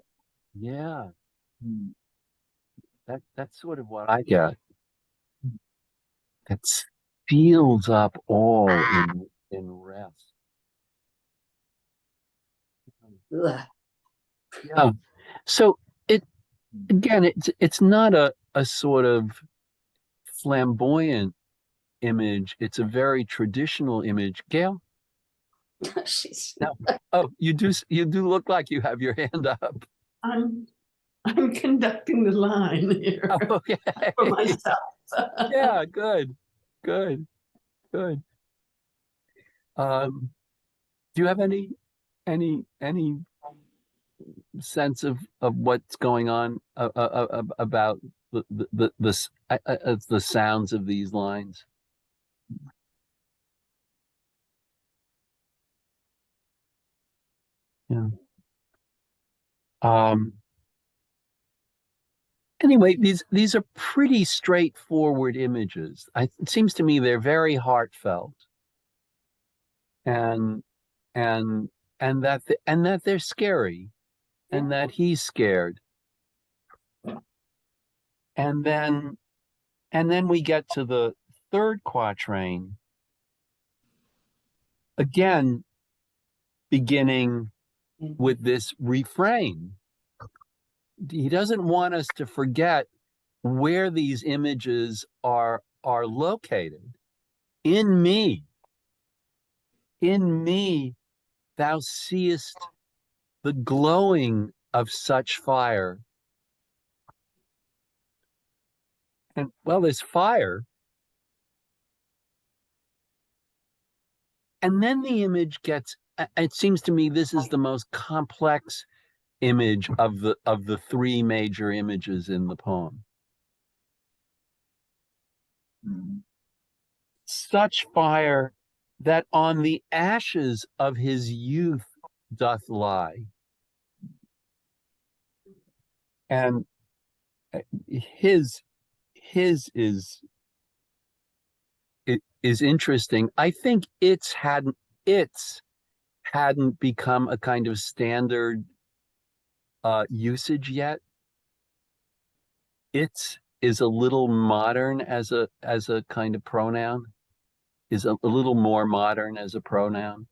Yeah. That's sort of what I get. That steals up all in rest. Ugh. Yeah. So it's not a sort of flamboyant image. It's a very traditional image. Gail? She's no. Oh, you do look like you have your hand up. I'm conducting the line here okay. for myself. Yeah, good. Do you have any sense of what's going on about the sounds of these lines? Yeah. Anyway, these are pretty straightforward images. It seems to me they're very heartfelt, and that they're scary, and that he's scared, and then we get to the third quatrain, again beginning with this refrain. He doesn't want us to forget where these images are located. In me, thou seest the glowing of such fire. And well, there's fire. And then the image gets, it seems to me this is the most complex image of the three major images in the poem. Such fire that on the ashes of his youth doth lie. And his is interesting. I think it's hadn't become a kind of standard usage yet. It is a little modern as a kind of pronoun, is a little more modern as a pronoun.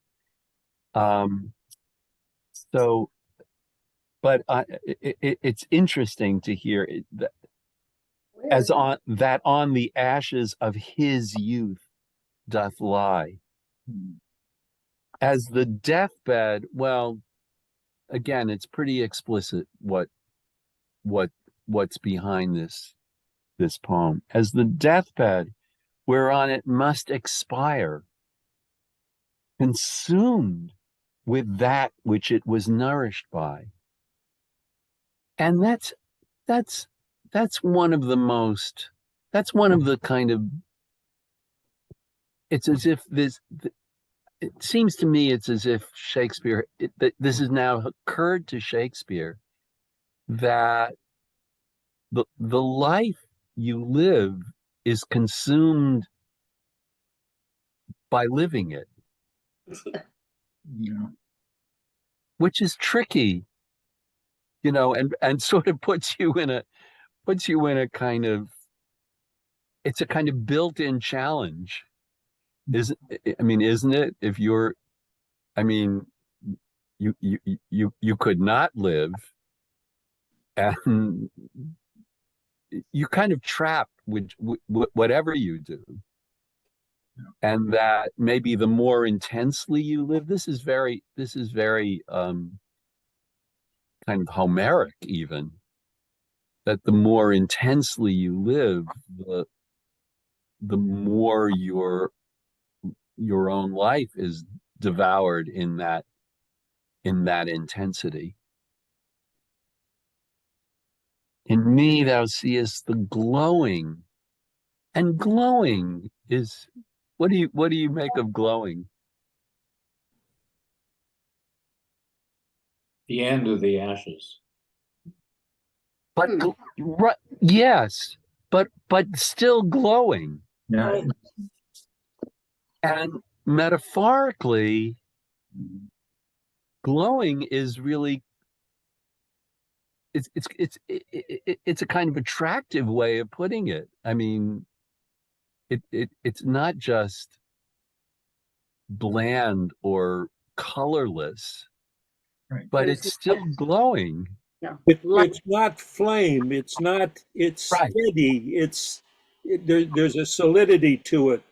So, but it's interesting to hear that on the ashes of his youth doth lie. As the deathbed, well, again, it's pretty explicit what's behind this poem. As the deathbed, whereon it must expire, consumed with that which it was nourished by. And that's one of the most, that's one of the kind of, it's as if this, it seems to me it's as if Shakespeare, that this has now occurred to Shakespeare, that the life you live is consumed by living it. Yeah. Which is tricky, and sort of puts you in a kind of, it's a kind of built-in challenge. Isn't it? If you're, I mean, you could not live, and you're kind of trapped with whatever you do. And that maybe the more intensely you live, this is very kind of Homeric even, that the more intensely you live, the more your own life is devoured in that intensity. In me thou seest the glowing, and glowing is, what do you make of glowing? The end of the ashes. But yes, but still glowing. Yeah. And metaphorically, glowing is really, it's a kind of attractive way of putting it. I mean, it's not just bland or colorless, Right. but it's still glowing. Yeah. It's not flame. It's steady. There's a solidity to it.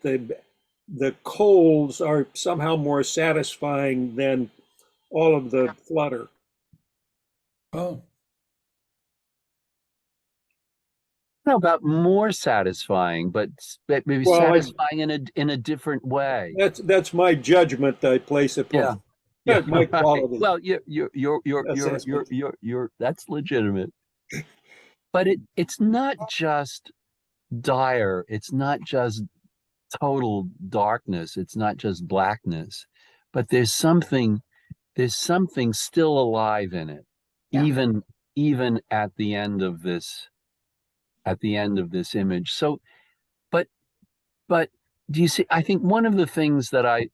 The coals are somehow more satisfying than all of the flutter. Oh, I don't know about more satisfying, but maybe Well, satisfying in a different way. That's my judgment I place upon. Yeah. That's my right. quality. Well, Assessment. you're that's legitimate. But it's not just dire. It's not just total darkness. It's not just blackness, but there's something still alive in it, Yeah. even at the end of this image. So, but do you see? I think one of the things that I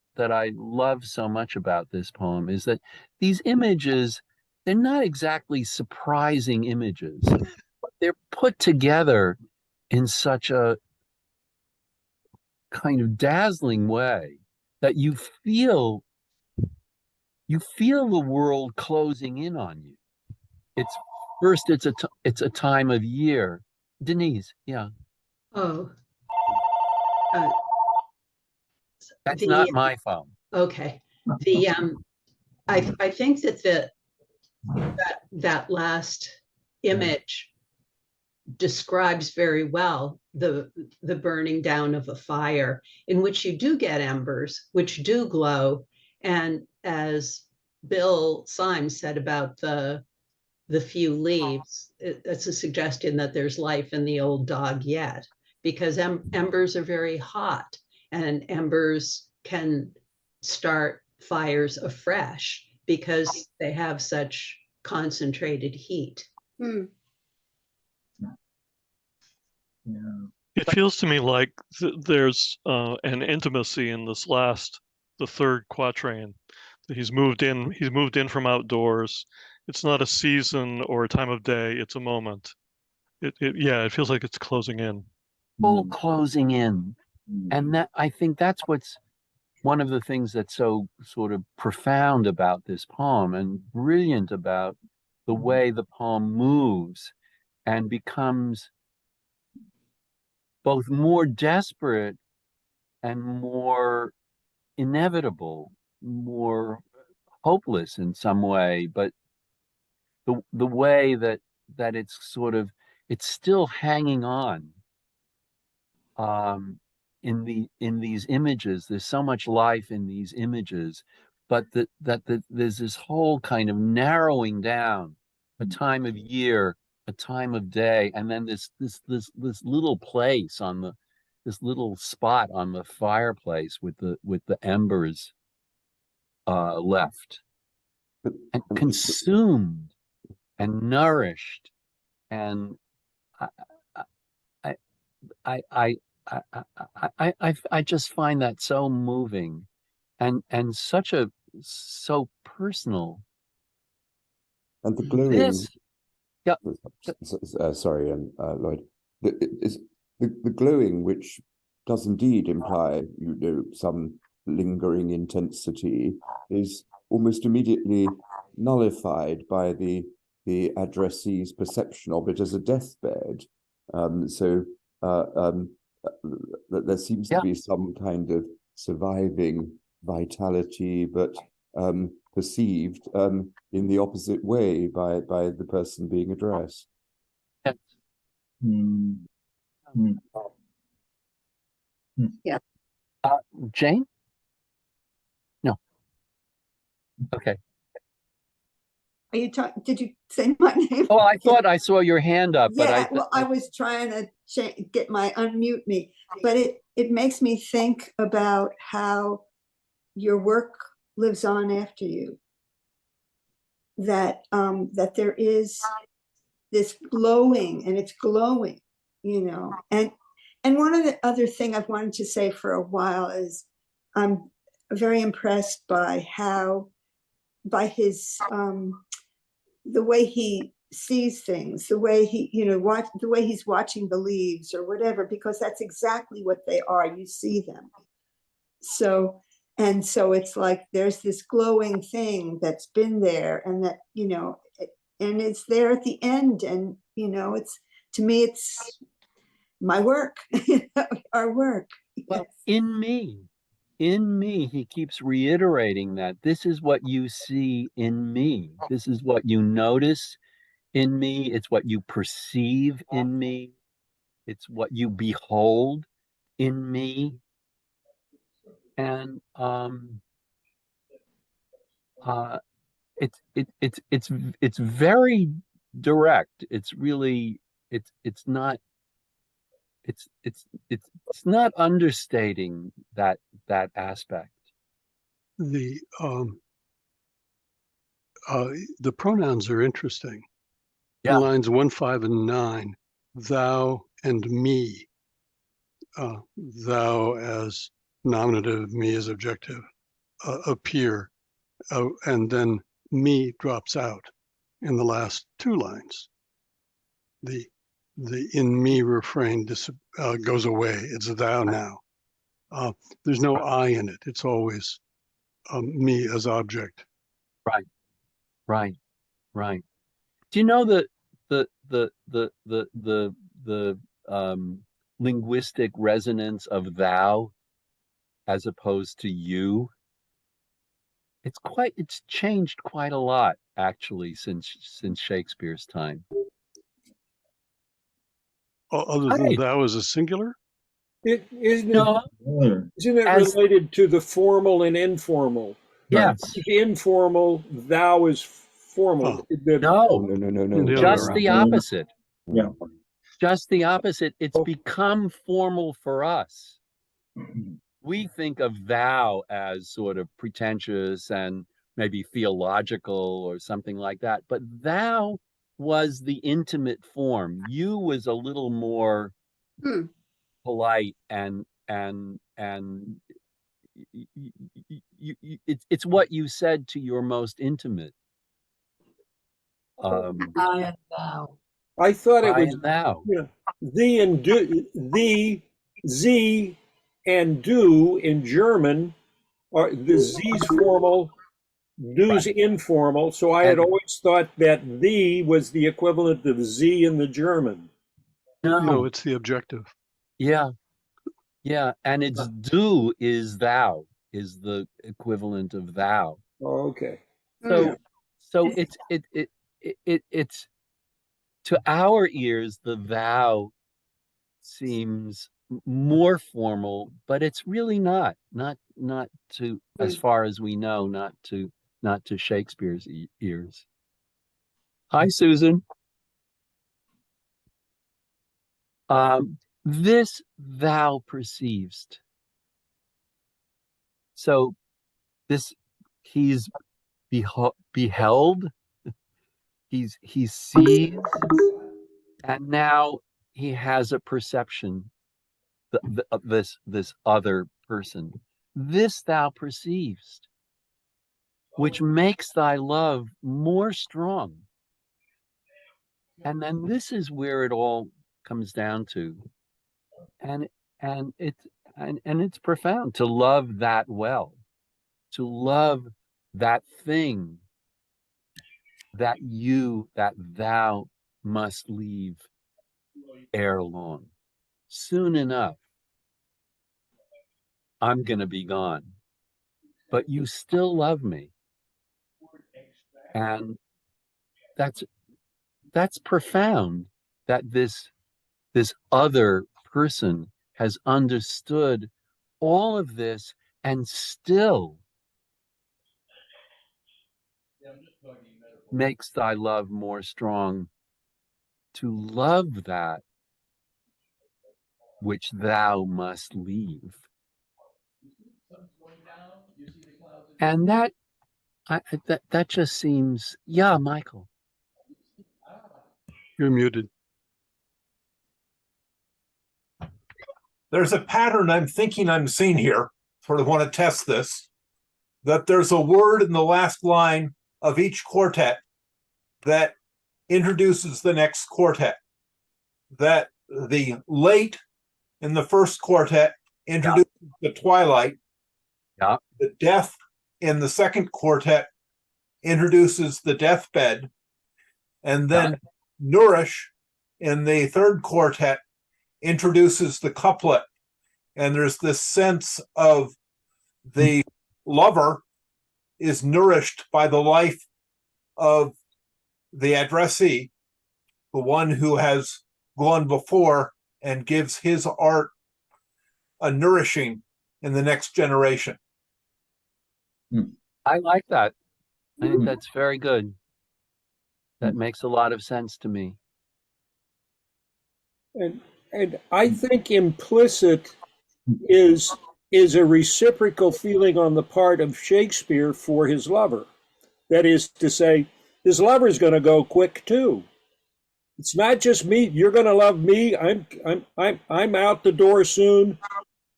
love so much about this poem is that these images, they're not exactly surprising images, but they're put together in such a kind of dazzling way that you feel the world closing in on you. It's a time of year. Denise, yeah. Oh, That's not my phone. Okay. I think that last image describes very well the burning down of a fire, in which you do get embers which do glow, and as Bill Symes said about the few leaves, it's a suggestion that there's life in the old dog yet, because embers are very hot, and embers can start fires afresh because they have such concentrated heat. Hmm. Yeah. It feels to me like there's an intimacy in the third quatrain. He's moved in from outdoors. It's not a season or a time of day, it's a moment. It feels like it's closing in. Full closing in. And that, I think that's what's one of the things that's so sort of profound about this poem and brilliant about the way the poem moves and becomes both more desperate and more inevitable, more hopeless in some way, but the way that it's sort of, it's still hanging on. in these images. There's so much life in these images, but there's this whole kind of narrowing down, a time of year, a time of day, and then this little place on the this little spot on the fireplace with the embers left, and consumed and nourished, and I just find that so moving, and so personal. And the glowing. This, yeah. Sorry, Lloyd. The glowing, which does indeed imply, some lingering intensity, is almost immediately nullified by the addressee's perception of it as a deathbed. So there seems to be some kind of surviving vitality, but perceived in the opposite way by the person being addressed. Yes. Yeah. Jane? No. Okay. Are you talking? Did you say my name? Oh, I thought I saw your hand up, but Yeah, well, I was trying to get my unmute me, but it makes me think about how your work lives on after you. That that there is this glowing, and it's glowing, and one of the other thing I've wanted to say for a while is I'm very impressed by his the way he sees things, the way he the way he's watching the leaves or whatever, because that's exactly what they are. You see them. So it's like there's this glowing thing that's been there, and that and it's there at the end, and it's, to me, it's my work. Our work. Well, in me, he keeps reiterating that this is what you see in me. This is what you notice in me. It's what you perceive in me. It's what you behold in me. And it's very direct. It's really it's not understating that aspect. The pronouns are interesting. Yeah. In lines 1, 5, and 9, thou and me. Thou as nominative, me as objective, appear, and then me drops out in the last 2 lines. The in me refrain goes away. It's thou now. There's no I in it. It's always me as object. Right. Do you know the linguistic resonance of thou as opposed to you? It's changed quite a lot, actually, since Shakespeare's time. Other than thou as a singular? Isn't it related to the formal and informal? Yes. Informal, thou is formal. No. Just the opposite. Yeah. Just the opposite. It's become formal for us. We think of thou as sort of pretentious and maybe theological or something like that, but thou was the intimate form. You was a little more polite, and it's what you said to your most intimate. I and thou. I thought it was thou. Thee and do, thee, sie, and du in German are the Z's formal, du's informal. So I had always thought that thee was the equivalent of Z in the German. No, it's the objective. Yeah, and it's du is thou is the equivalent of thou. Oh, okay. So it's to our ears, the thou seems more formal, but it's really not to, as far as we know, not to Shakespeare's ears. Hi, Susan. This thou perceivest. So this, he's beheld, he sees, and now he has a perception. This other person. This thou perceivest, which makes thy love more strong. And then this is where it all comes down to, and it's profound to love that well, to love that thing that thou must leave ere long. Soon enough, I'm going to be gone, but you still love me. And that's profound, that this other person has understood all of this and still makes thy love more strong, to love that which thou must leave. And that just seems, yeah, Michael. You're muted. There's a pattern I'm thinking I'm seeing here. Sort of want to test this. That there's a word in the last line of each quartet that introduces the next quartet. That the late in the first quartet introduces the twilight. Yeah. The death in the second quartet introduces the deathbed. And then nourish in the third quartet introduces the couplet. And there's this sense of the lover is nourished by the life of the addressee, the one who has gone before, and gives his art a nourishing in the next generation. I like that. I think that's very good. That makes a lot of sense to me. And I think implicit is a reciprocal feeling on the part of Shakespeare for his lover. That is to say, his lover's going to go quick too. It's not just me. You're going to love me. I'm out the door soon.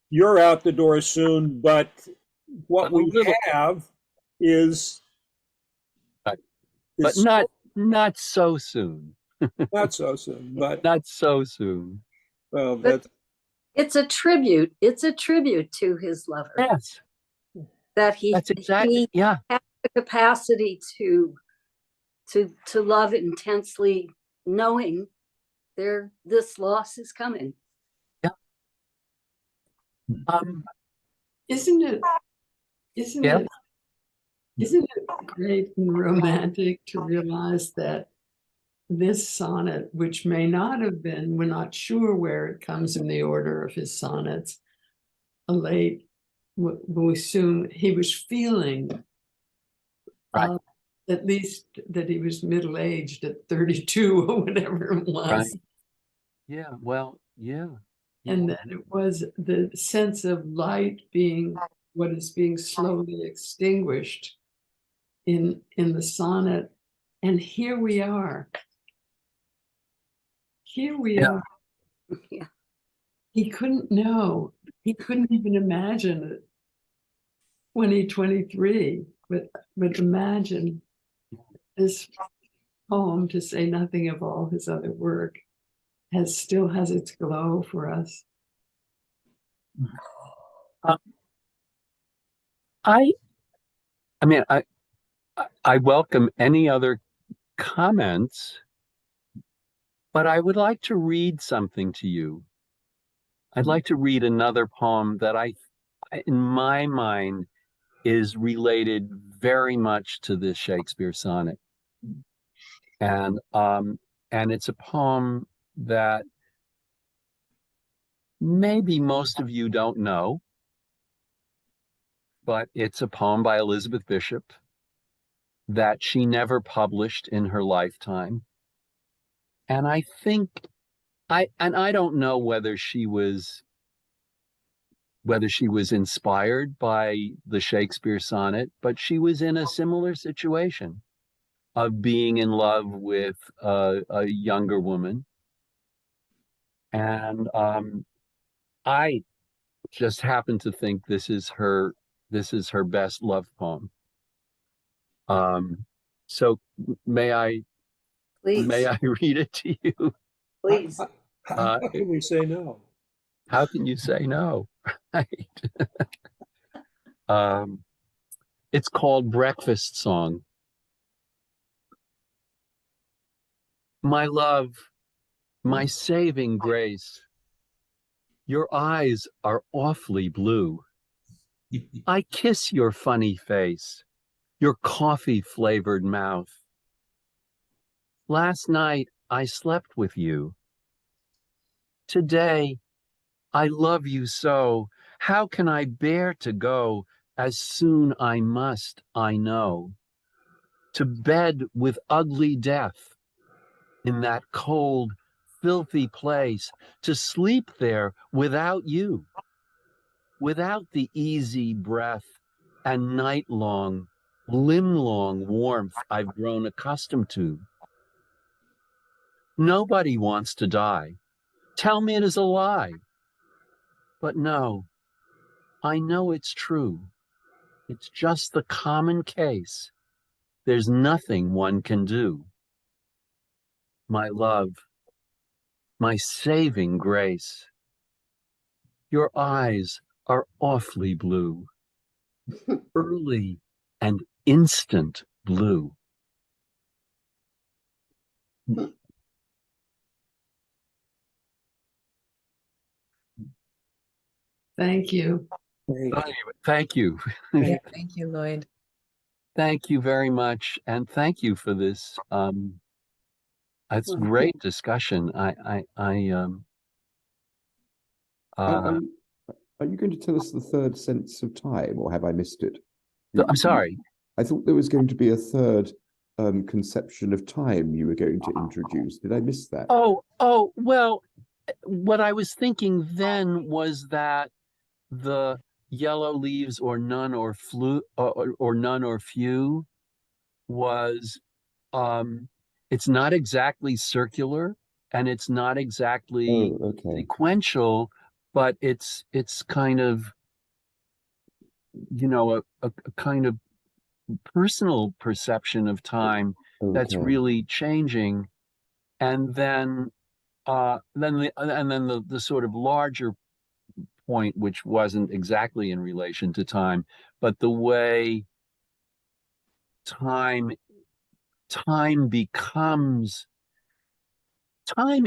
You're out the door soon. But what we have is, but not so soon. Not so soon. But not so soon. Well, but it's a tribute. It's a tribute to his lover. Yes. That he has the capacity to love intensely, knowing this loss is coming. Yeah. Isn't it great and romantic to realize that this sonnet, which may not have been, we're not sure where it comes in the order of his sonnets, he was feeling at least that he was middle-aged at 32 or whatever it was. Right. Yeah, well, yeah. And that it was the sense of light being what is being slowly extinguished in the sonnet. And here we are. Here we are. Yeah. He couldn't know. He couldn't even imagine it. 2023, but imagine this poem, to say nothing of all his other work, still has its glow for us. I welcome any other comments, but I would like to read something to you. I'd like to read another poem that in my mind, is related very much to this Shakespeare sonnet. And it's a poem that maybe most of you don't know, but it's a poem by Elizabeth Bishop that she never published in her lifetime. And I think I don't know whether she was inspired by the Shakespeare sonnet, but she was in a similar situation of being in love with a younger woman. And I just happen to think this is her best love poem. So may Please, I read it to you? please. How can we say no? How can you say no? Right. It's called Breakfast Song. My love, my saving grace, your eyes are awfully blue. I kiss your funny face, your coffee-flavored mouth. Last night I slept with you. Today I love you so. How can I bear to go as soon I must, I know, to bed with ugly death in that cold, filthy place, to sleep there without you, without the easy breath and night-long, limb-long warmth I've grown accustomed to. Nobody wants to die. Tell me it is a lie. But no, I know it's true. It's just the common case. There's nothing one can do. My love, my saving grace, your eyes are awfully blue, early and instant blue. Thank you. Thank you. Yeah, thank you, Lloyd. Thank you very much. And thank you for this. It's great discussion. Are you going to tell us the third sense of time, or have I missed it? I'm sorry. I thought there was going to be a third conception of time you were going to introduce. Did I miss that? Well, what I was thinking then was that the yellow leaves or none or none or few was it's not exactly circular and it's not exactly sequential, but it's kind of, you know, a kind of personal perception of time that's really changing. And then the sort of larger point, which wasn't exactly in relation to time, but the way time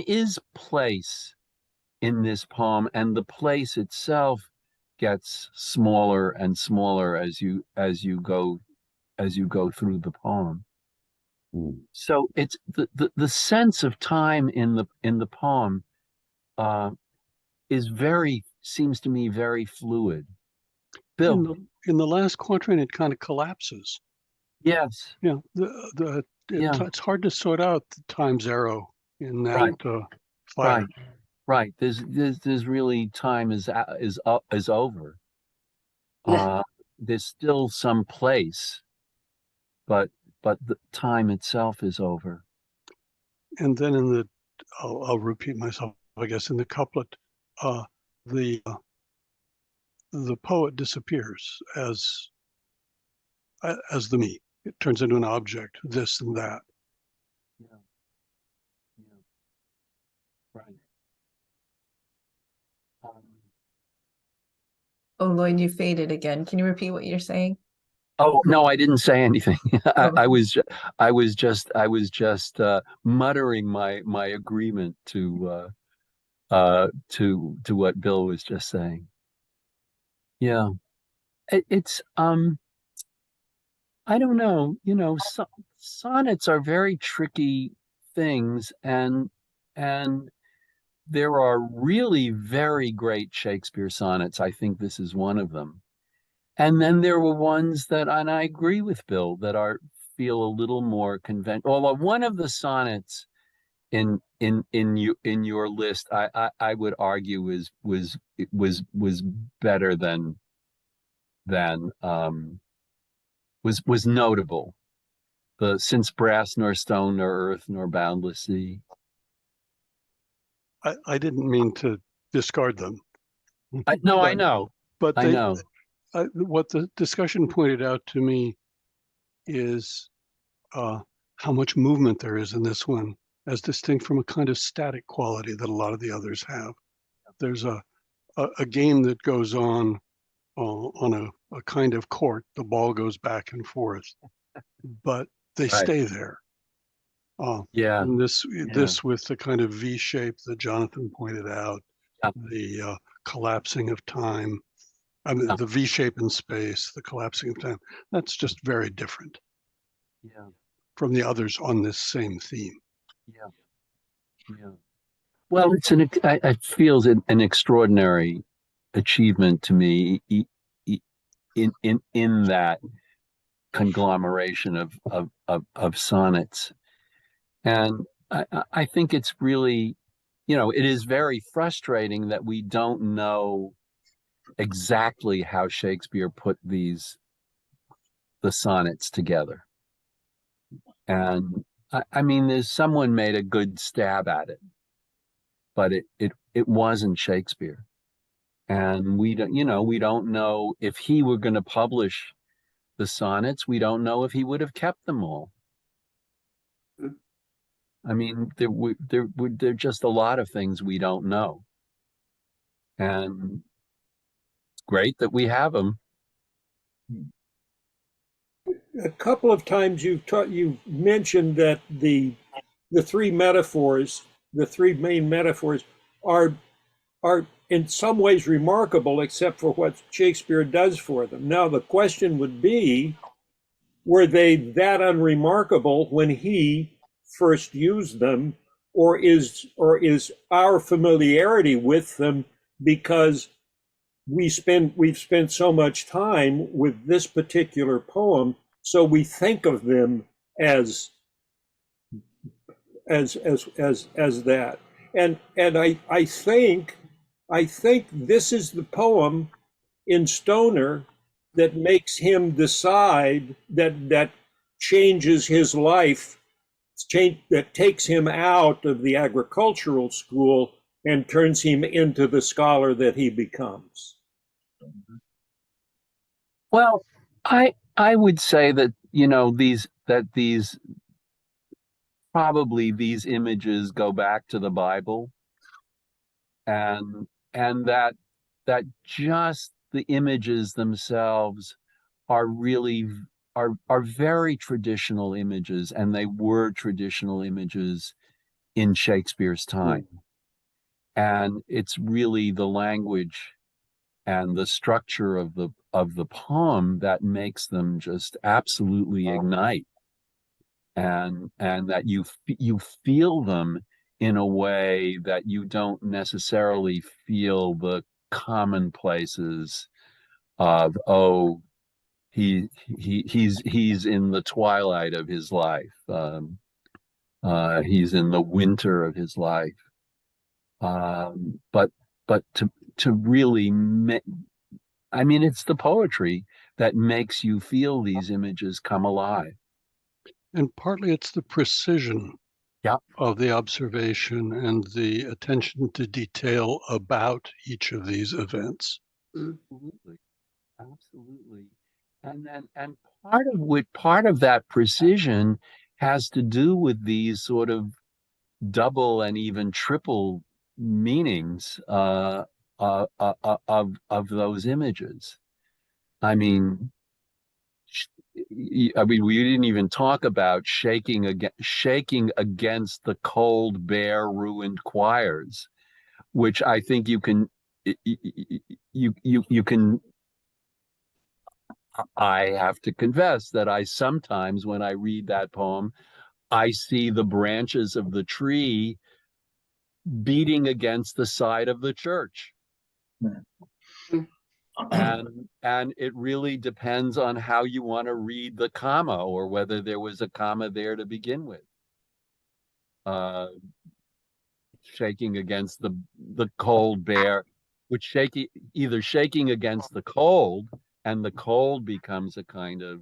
is place in this poem, and the place itself gets smaller and smaller as you go through the poem. So it's the sense of time in the poem seems to me very fluid. Bill, in the last quatrain, it kind of collapses. Yes. Yeah. It's hard to sort out the time zero in that fire. Right. There's really time is over. There's still some place, but the time itself is over. And then I'll repeat myself, I guess, in the couplet, the poet disappears as the me. It turns into an object, this and that. Yeah. Right. Oh, Lloyd, you faded again. Can you repeat what you're saying? Oh no, I didn't say anything. I was just muttering my agreement to what Bill was just saying. Yeah, it's I don't know. You know, sonnets are very tricky things, and there are really very great Shakespeare sonnets. I think this is one of them. And then there were ones that, and I agree with Bill, that feel a little more conventional. Although one of the sonnets in your list, I would argue was better than was notable. The since brass nor stone nor earth nor boundless sea. I didn't mean to discard them. No, I know. But I know. What the discussion pointed out to me is how much movement there is in this one, as distinct from a kind of static quality that a lot of the others have. There's a game that goes on a kind of court. The ball goes back and forth, but they stay there. And this with the kind of V shape that Jonathan pointed out, the collapsing of time, I mean, the V shape in space, the collapsing of time. That's just very different. From the others on this same theme. Well, it feels an extraordinary achievement to me in that conglomeration of sonnets. And I think it's really, it is very frustrating that we don't know exactly how Shakespeare put the sonnets together. And I mean, there's someone made a good stab at it, but it wasn't Shakespeare. And we don't know if he were going to publish the sonnets. We don't know if he would have kept them all. I mean, there are just a lot of things we don't know. And it's great that we have them. A couple of times you mentioned that the three metaphors, the three main metaphors, are in some ways remarkable, except for what Shakespeare does for them. Now the question would be, were they that unremarkable when he first used them, or is our familiarity with them because we've spent so much time with this particular poem, so we think of them as that. And I think this is the poem in Stoner that makes him decide that changes his life, that takes him out of the agricultural school and turns him into the scholar that he becomes. Well, I would say that these images go back to the Bible, and that just the images themselves are really are very traditional images, and they were traditional images in Shakespeare's time. And it's really the language and the structure of the poem that makes them just absolutely ignite, and that you feel them in a way that you don't necessarily feel the commonplaces of, oh, he's in the twilight of his life, he's in the winter of his life, but to really I mean, it's the poetry that makes you feel these images come alive. And partly it's the precision of the observation and the attention to detail about each of these events. Absolutely. And part of that precision has to do with these sort of double and even triple meanings of those images. I mean, we didn't even talk about shaking against the cold, bare, ruined choirs, which I think you can. I have to confess that I sometimes, when I read that poem, I see the branches of the tree beating against the side of the church. And it really depends on how you want to read the comma, or whether there was a comma there to begin with. Shaking against the cold bear, which either shaking against the cold, and the cold becomes a kind of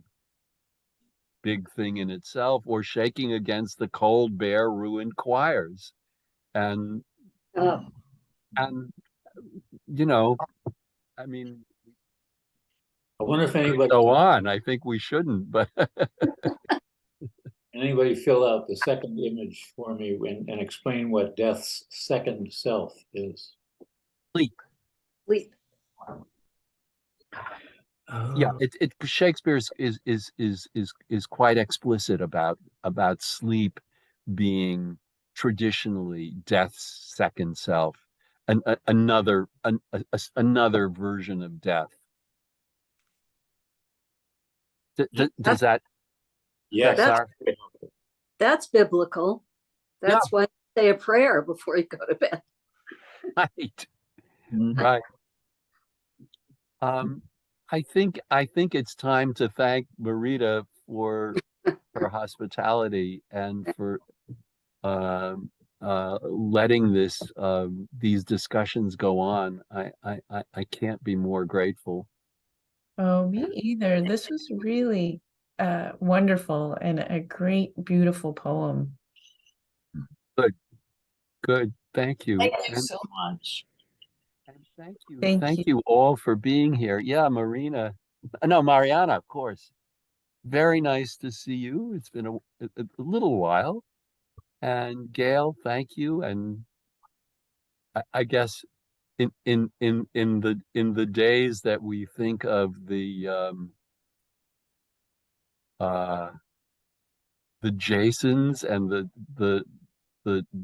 big thing in itself, or shaking against the cold bear ruined choirs. And you know, I mean, I wonder if anybody go on. I think we shouldn't, but anybody fill out the second image for me and explain what death's second self is. Sleep. Yeah, Shakespeare is quite explicit about sleep being traditionally death's second self, another version of death. Does that? Yes, that's biblical. That's why you say a prayer before you go to bed. Right. Right. I think it's time to thank Marita for her hospitality and for letting these discussions go on. I can't be more grateful. Oh, me either. This was really wonderful and a great, beautiful poem. Good. Thank you. Thank you so much. And thank you all for being here. Yeah, Mariana, of course. Very nice to see you. It's been a little while. And Gail, thank you. And I guess in the days that we think of the Jasons and the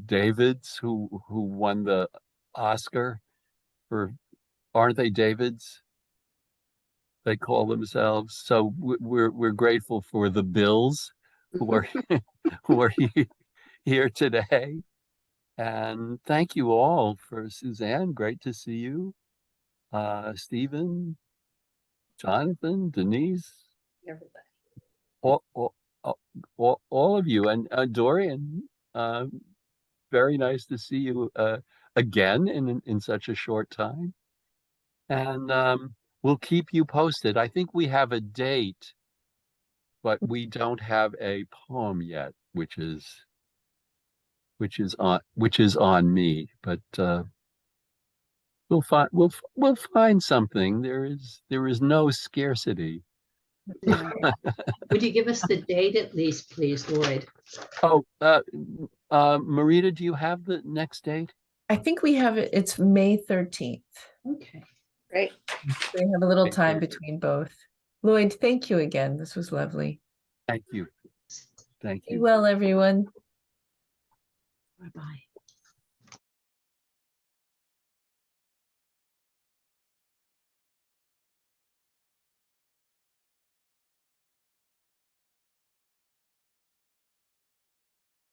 Davids who won the Oscar for, aren't they Davids? They call themselves. So we're grateful for the Bills who are here today. And thank you all for Suzanne. Great to see you. Stephen, Jonathan, Denise, everybody. All of you, and Dorian. Very nice to see you again in such a short time. And we'll keep you posted. I think we have a date, but we don't have a poem yet, which is on me. But we'll find something. There is no scarcity. Would you give us the date at least, please, Lloyd? Oh, Marita, do you have the next date? I think we have it. It's May 13th. Okay, great. We have a little time between both. Lloyd, thank you again. This was lovely. Thank you. Thank you. Be well, everyone. Bye-bye.